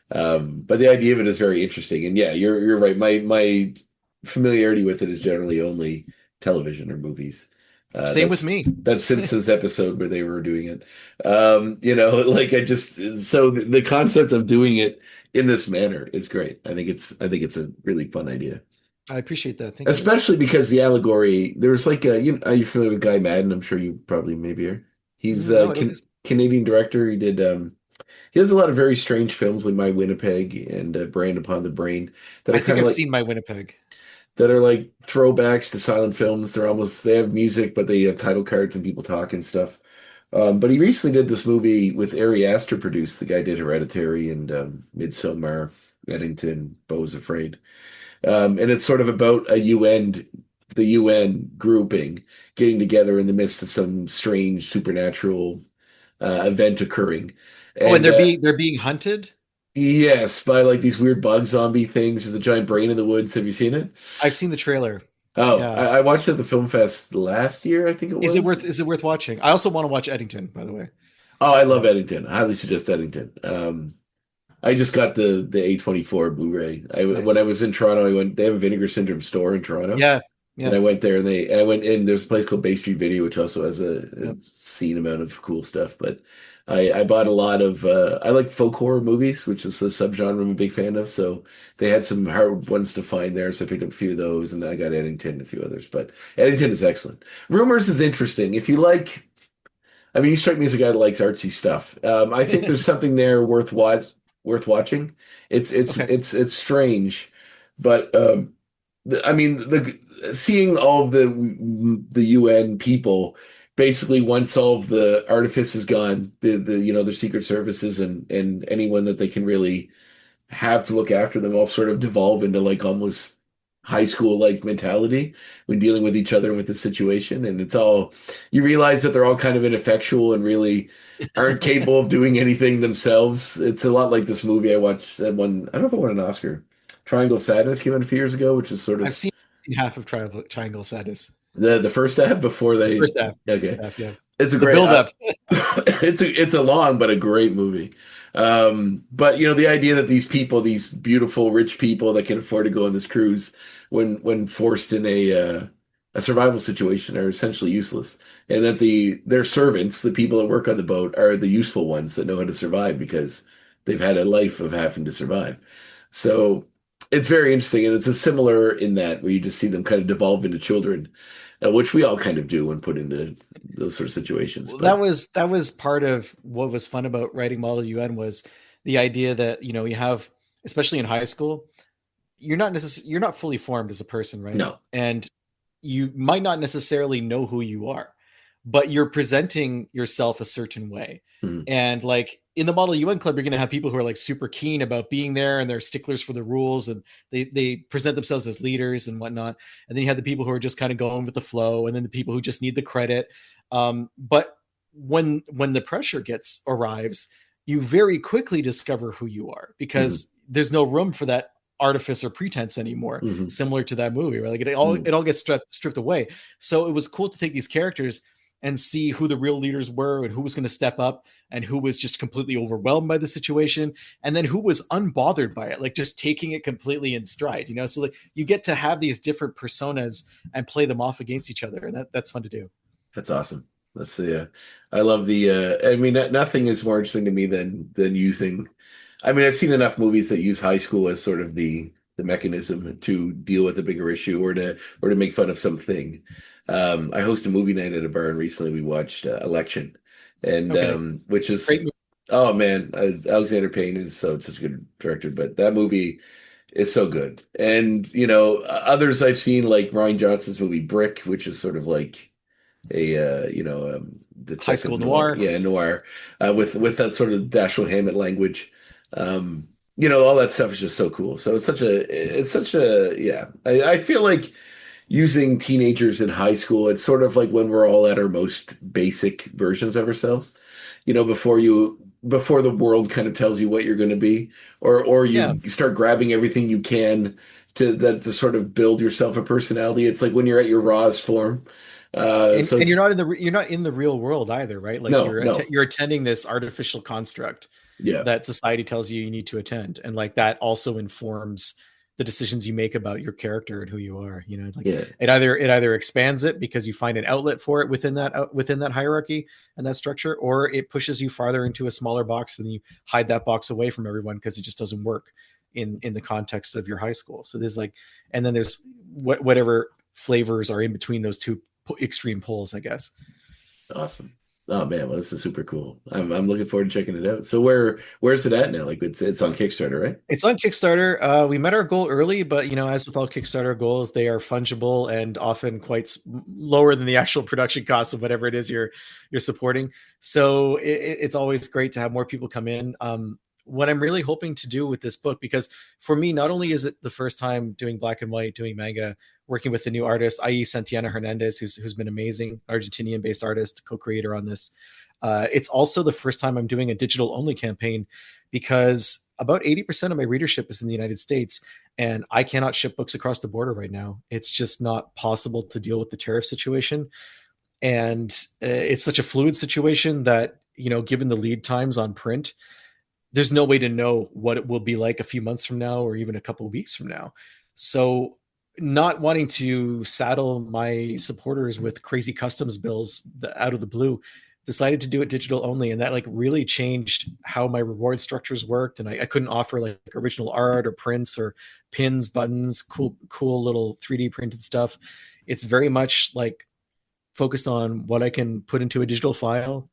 But the idea of it is very interesting. And yeah, you're right. My familiarity with it is generally only television or movies. Same with me. That Simpsons episode where they were doing it. Like so the concept of doing it in this manner is great. I think it's a really fun idea. I appreciate that. Thank you. Especially because the allegory, there's like are you familiar with Guy Madden? I'm sure you probably maybe are. He's No, a Canadian director. He did he has a lot of very strange films like My Winnipeg and Brand Upon the Brain that I are think kind I've of like seen My Winnipeg. that are like throwbacks to silent films. They have music, but they have title cards and people talk and stuff. But he recently did this movie with Ari Aster produced. The guy did Hereditary and Midsommar, Eddington, Beau's Afraid. And it's sort of about the UN grouping getting together in the midst of some strange supernatural event occurring. And they're being hunted. Yes, by like these weird bug zombie things. There's a giant brain in the woods. Have you seen it? I've seen the trailer. Oh, Yeah. I watched it at the film fest last year, I think it was. Is it worth watching? I also want to watch Eddington, by the way. Oh, I love Eddington. I highly suggest Eddington. I just got the A24 Blu-ray. Nice. When I was in Toronto, they have a Vinegar Syndrome store in Toronto. Yeah. And I went there and I went in, there's a place called Bay Street Video, which also has a obscene amount of cool stuff. But I bought a lot of, I like folk horror movies, which is a subgenre I'm a big fan of. So they had some hard ones to find there. So I picked up a few of those and I got Eddington and a few others. But Eddington is excellent. Rumors is interesting. If you like, I mean, you strike me as a guy that likes artsy stuff. I think there's something there worth watching. It's strange, but I mean, seeing all of the UN people basically once all of the artifice is gone, their secret services and anyone that they can really have to look after them all sort of devolve into like almost high school like mentality when dealing with each other and with the situation. And it's all, you realize that they're all kind of ineffectual and really aren't capable of doing anything themselves. It's a lot like this movie I watched that one. I don't know if it won an Oscar. Triangle of Sadness came out a few years ago, which is sort of I've seen half of Triangle of Sadness. the first half before they First half. Okay. Half, yeah. It's a The great build up. it's a long but a great movie. But the idea that these people, these beautiful rich people that can afford to go on this cruise when forced in a survival situation are essentially useless, and that their servants, the people that work on the boat, are the useful ones that know how to survive because they've had a life of having to survive. So it's very interesting, and it's a similar in that where you just see them kind of devolve into children, which we all kind of do when put into those sort of situations. Well, that was part of what was fun about writing Model UN was the idea that you have, especially in high school, you're not fully formed as a person, right? No. And you might not necessarily know who you are, but you're presenting yourself a certain way. Mm-hmm. And like in the Model UN Club, you're going to have people who are like super keen about being there and they're sticklers for the rules and they present themselves as leaders and whatnot. And then you have the people who are just kind of going with the flow, and then the people who just need the credit. But when the pressure arrives, you very quickly discover who you are because there's no room for that artifice or pretense anymore, similar to that movie, right? Like it all gets stripped away. So it was cool to take these characters and see who the real leaders were and who was going to step up and who was just completely overwhelmed by the situation. And then who was unbothered by it, like just taking it completely in stride, so like you get to have these different personas and play them off against each other. And that's fun to do. That's awesome. Let's see. I love I mean, nothing is more interesting to me than using, I mean, I've seen enough movies that use high school as sort of the mechanism to deal with a bigger issue or to make fun of something. I hosted a movie night at a bar, and recently we watched Election, and which is great movie. Oh man, Alexander Payne is such a good director, but that movie is so good. And others I've seen like Ryan Johnson's movie Brick, which is sort of like a High detective school noir. noir, with that sort of Dashiell Hammett language. All that stuff is just so cool. So yeah. I feel like using teenagers in high school, it's sort of like when we're all at our most basic versions of ourselves, before the world kind of tells you what you're going to be, or Yeah. you start grabbing everything you can to sort of build yourself a personality. It's like when you're at your rawest form. So And it's you're not in the real world either, right? Like no, you're attending this artificial construct yeah, that society tells you need to attend, and like that also informs the decisions you make about your character and who you are. Like yeah, it either expands it because you find an outlet for it within that hierarchy and that structure, or it pushes you farther into a smaller box and you hide that box away from everyone because it just doesn't work in the context of your high school. So there's like, and then there's whatever flavors are in between those two extreme poles, I guess. awesome. Oh man, well, this is super cool. I'm looking forward to checking it out. So where's it at now? Like it's on Kickstarter, right? It's on Kickstarter. We met our goal early, but as with all Kickstarter goals, they are fungible and often quite lower than the actual production costs of whatever it is you're supporting. So it's always great to have more people come in. What I'm really hoping to do with this book, because for me, not only is it the first time doing black and white, doing manga, working with a new artist, i.e. Santiana Hernandez, who's been amazing, Argentinian-based artist, co-creator on this. It's also the first time I'm doing a digital-only campaign, because about 80% of my readership is in the United States, and I cannot ship books across the border right now. It's just not possible to deal with the tariff situation. And it's such a fluid situation that, given the lead times on print, there's no way to know what it will be like a few months from now or even a couple of weeks from now. So not wanting to saddle my supporters with crazy customs bills out of the blue, decided to do it digital only. And that like really changed how my reward structures worked. And I couldn't offer like original art or prints or pins, buttons, cool little 3D printed stuff. It's very much like focused on what I can put into a digital file.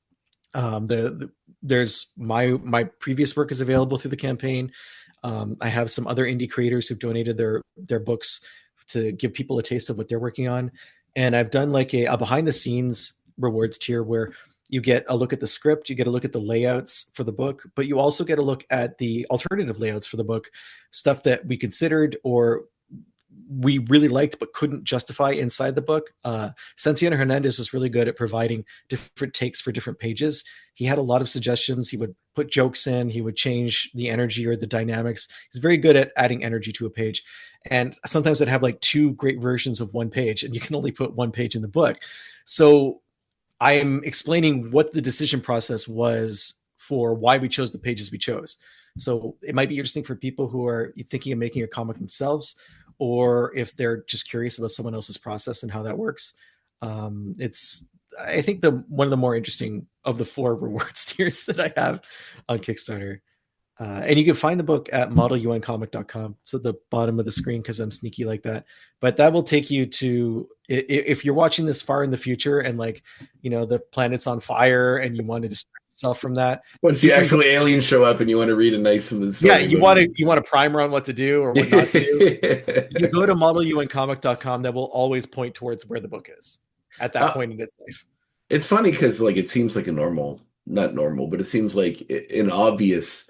There's my previous work is available through the campaign. I have some other indie creators who've donated their books to give people a taste of what they're working on. And I've done like a behind the scenes rewards tier where you get a look at the script, you get a look at the layouts for the book, but you also get a look at the alternative layouts for the book, stuff that we considered or we really liked but couldn't justify inside the book. Santiana Hernandez was really good at providing different takes for different pages. He had a lot of suggestions. He would put jokes in, he would change the energy or the dynamics. He's very good at adding energy to a page. And sometimes I'd have like two great versions of one page, and you can only put one page in the book. So I'm explaining what the decision process was for why we chose the pages we chose. So it might be interesting for people who are thinking of making a comic themselves, or if they're just curious about someone else's process and how that works. It's, I think, one of the more interesting of the 4 rewards tiers that I have on Kickstarter. And you can find the book at modeluncomic.com. It's at the bottom of the screen because I'm sneaky like that. But that will take you to, if you're watching this far in the future and like, the planet's on fire and you want to distract yourself from that. Once the actual aliens show up and you want to read a nice story. Yeah, you want a primer on what to do or what not to do. You go to modeluncomic.com. That will always point towards where the book is at that point in its life. It's funny because like it seems like not normal, but it seems like an obvious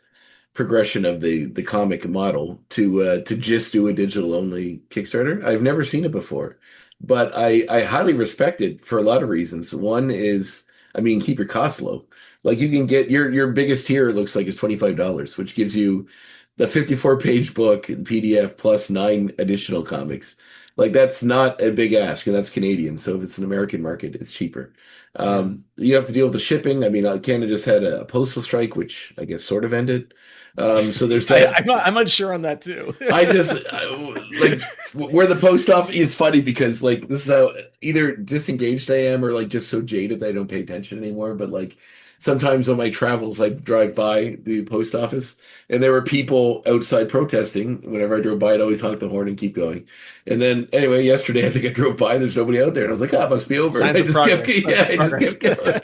progression of the comic model to just do a digital only Kickstarter. I've never seen it before, but I highly respect it for a lot of reasons. One is, keep your costs low. Like you can get your biggest tier, it looks like, is $25, which gives you the 54-page book in PDF plus 9 additional comics. Like that's not a big ask, and that's Canadian. So if it's an American market, it's cheaper. You have to deal with the shipping. Canada just had a postal strike, which I guess sort of ended. So there's that. I'm unsure on that too. Like where the post office. It's funny because like this is how either disengaged I am or like just so jaded that I don't pay attention anymore. But like sometimes on my travels, I drive by the post office and there were people outside protesting. Whenever I drove by, I'd always honk the horn and keep going. And then anyway, yesterday I think I drove by, there's nobody out there, and I was like, it must be over. Signs I of just progress. kept going.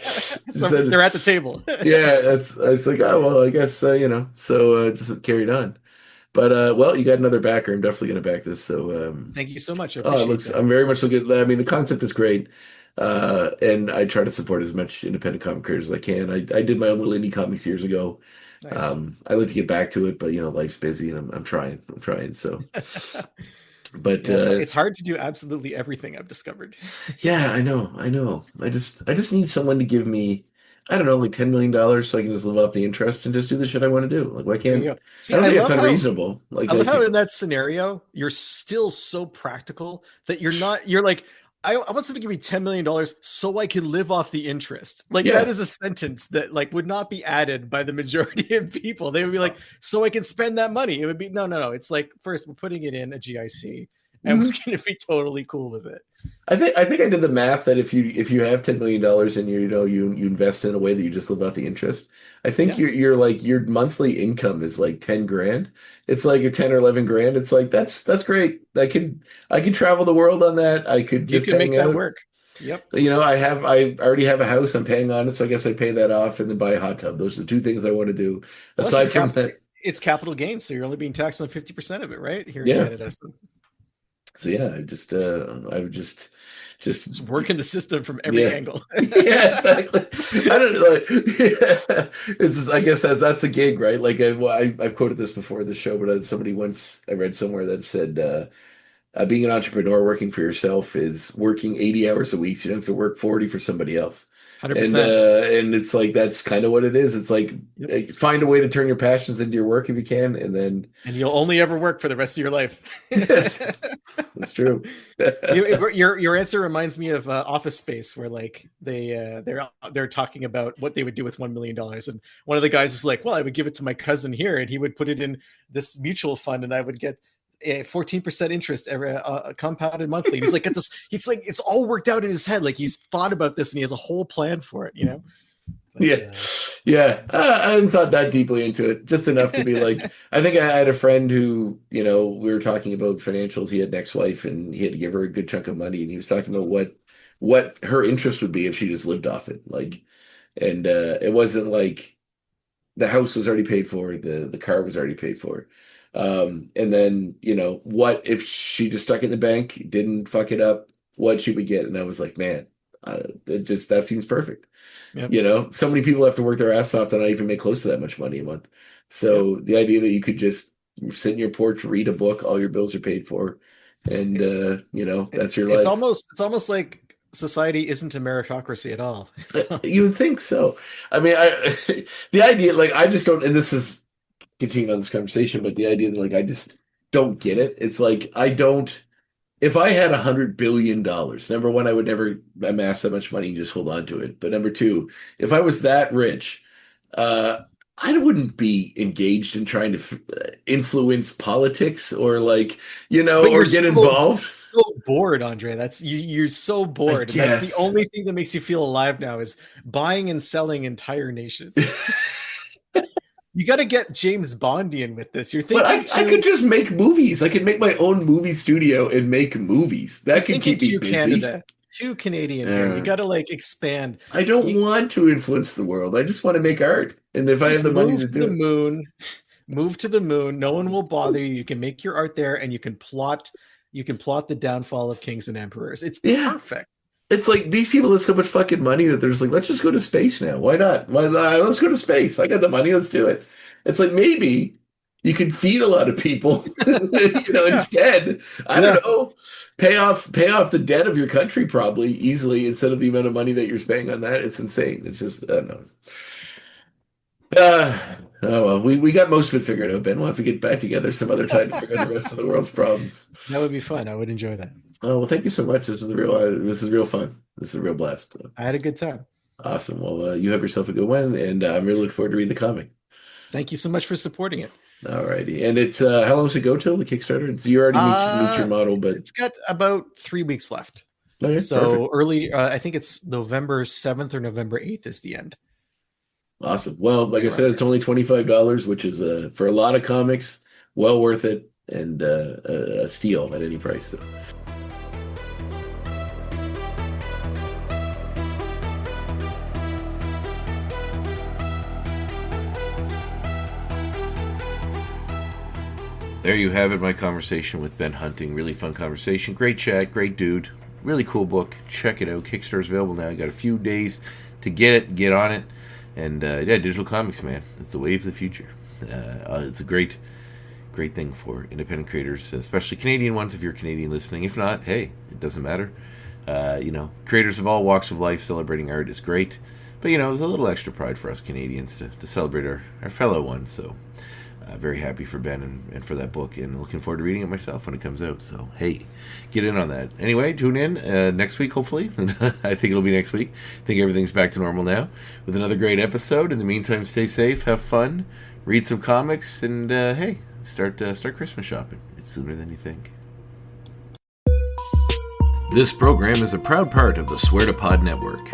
So they're at the table. Yeah, I was like, oh well, I guess so just carried on. But well, you got another backer. I'm definitely going to back this. So thank you so much. I appreciate that. I'm very much looking. The concept is great. And I try to support as much independent comic creators as I can. I did my own little indie comics years ago. Nice. I like to get back to it, but life's busy, and I'm trying. So, but Yeah, it's hard to do absolutely everything, I've discovered. yeah, I know. I just need someone to give me, I don't know, like $10 million so I can just live off the interest and just do the shit I want to do. Like, why There you can't? go. See, I don't I think it's love how unreasonable. Like, I love how in that scenario you're still so practical that you're like, I want someone to give me $10 million so I can live off the interest. Like yeah, that is a sentence that like would not be added by the majority of people. They would be like, so I can spend that money. It would be no. It's like, first we're putting it in a GIC and we're gonna be totally cool with it. I think I did the math that if you have $10 million and you invest in a way that you just live off the interest, I think Yeah. you're like your monthly income is like 10 grand. It's like your 10 or 11 grand. It's like that's great. I could travel the world on that. I could You just can make hang that out. work. Yep. I already have a house I'm paying on it, so I guess I pay that off and then buy a hot tub. Those are the two things I want to do. Plus Aside from that, it's capital gains, so you're only being taxed on 50% of it, right? Here in yeah. Canada. So yeah, I would just Just working the system from every yeah. angle. Yeah, exactly. I don't know. I guess that's the gig, right? Like I've quoted this before the show, but somebody once I read somewhere that said being an entrepreneur, working for yourself, is working 80 hours a week. So you don't have to work 40 for somebody else. 100%. And it's like that's kind of what it is. It's like find a way to turn your passions into your work if you can, and then you'll only ever work for the rest of your life. yes, that's true. Your answer reminds me of Office Space, where like they're talking about what they would do with $1 million, and one of the guys is like, "Well, I would give it to my cousin here, and he would put it in this mutual fund, and I would get 14% interest every compounded monthly." He's like, "Get this." He's like, it's all worked out in his head. Like he's thought about this, and he has a whole plan for it. But, yeah. I hadn't thought that deeply into it. Just enough to be like, I think I had a friend who, we were talking about financials. He had an ex-wife, and he had to give her a good chunk of money, and he was talking about what her interest would be if she just lived off it. Like, and it wasn't like the house was already paid for, the car was already paid for. And then, what if she just stuck it in the bank, didn't fuck it up, what she would get? And I was like, man, that seems perfect. Yep. So many people have to work their ass off to not even make close to that much money a month. So the idea that you could just sit in your porch, read a book, all your bills are paid for, and that's your life. It's almost like society isn't a meritocracy at all. You would think so. I mean, the idea, like, I just don't, and this is continuing on this conversation, but the idea that, like, I just don't get it. It's like, if I had $100 billion, number one, I would never amass that much money and just hold on to it. But number two, if I was that rich, I wouldn't be engaged in trying to influence politics or like, or get involved. So bored, Andre. That's you're so bored. That's the only thing that makes you feel alive now is buying and selling entire nations. You got to get James Bondian with this. You're thinking, but I could just make movies. I could make my own movie studio and make movies. That could keep me busy. Canada, too Canadian here. You got to like expand. I don't want to influence the world. I just want to make art. And if I have the money to do it, move to the moon. No one will bother you. You can make your art there, and you can plot the downfall of kings and emperors. It's perfect. It's like these people have so much fucking money that they're just like, let's just go to space now. Why not? Let's go to space. I got the money. Let's do it. It's like maybe you could feed a lot of people, instead. I don't know. Pay off the debt of your country probably easily instead of the amount of money that you're spending on that. It's insane. It's just, I don't know. Oh, well, we got most of it figured out, Ben. We'll have to get back together some other time to figure out the rest of the world's problems. That would be fun. I would enjoy that. Oh, well, thank you so much. This is real fun. This is a real blast. I had a good time. Awesome. Well, you have yourself a good one, and I'm really looking forward to reading the comic. Thank you so much for supporting it. All righty. And it's how long does it go till the Kickstarter? You already meet your model, but it's got about 3 weeks left. Okay, so perfect. Early, I think it's November 7th or November 8th is the end. Awesome. Well, like I said, it's only $25, which is for a lot of comics, well worth it, and a steal at any price. So. There you have it, my conversation with Ben Hunting. Really fun conversation. Great chat, great dude. Really cool book. Check it out. Kickstarter's available now. You got a few days to get it, get on it. And digital comics, man. It's the wave of the future. It's a great thing for independent creators, especially Canadian ones if you're Canadian listening. If not, hey, it doesn't matter. Creators of all walks of life celebrating art is great. But, there's a little extra pride for us Canadians to celebrate our fellow ones. So, very happy for Ben and for that book, and looking forward to reading it myself when it comes out. So, hey, get in on that. Anyway, tune in next week, hopefully. I think it'll be next week. I think everything's back to normal now with another great episode. In the meantime, stay safe, have fun, read some comics, and, hey, start Christmas shopping. It's sooner than you think. This program is a proud part of the Swear to Pod Network.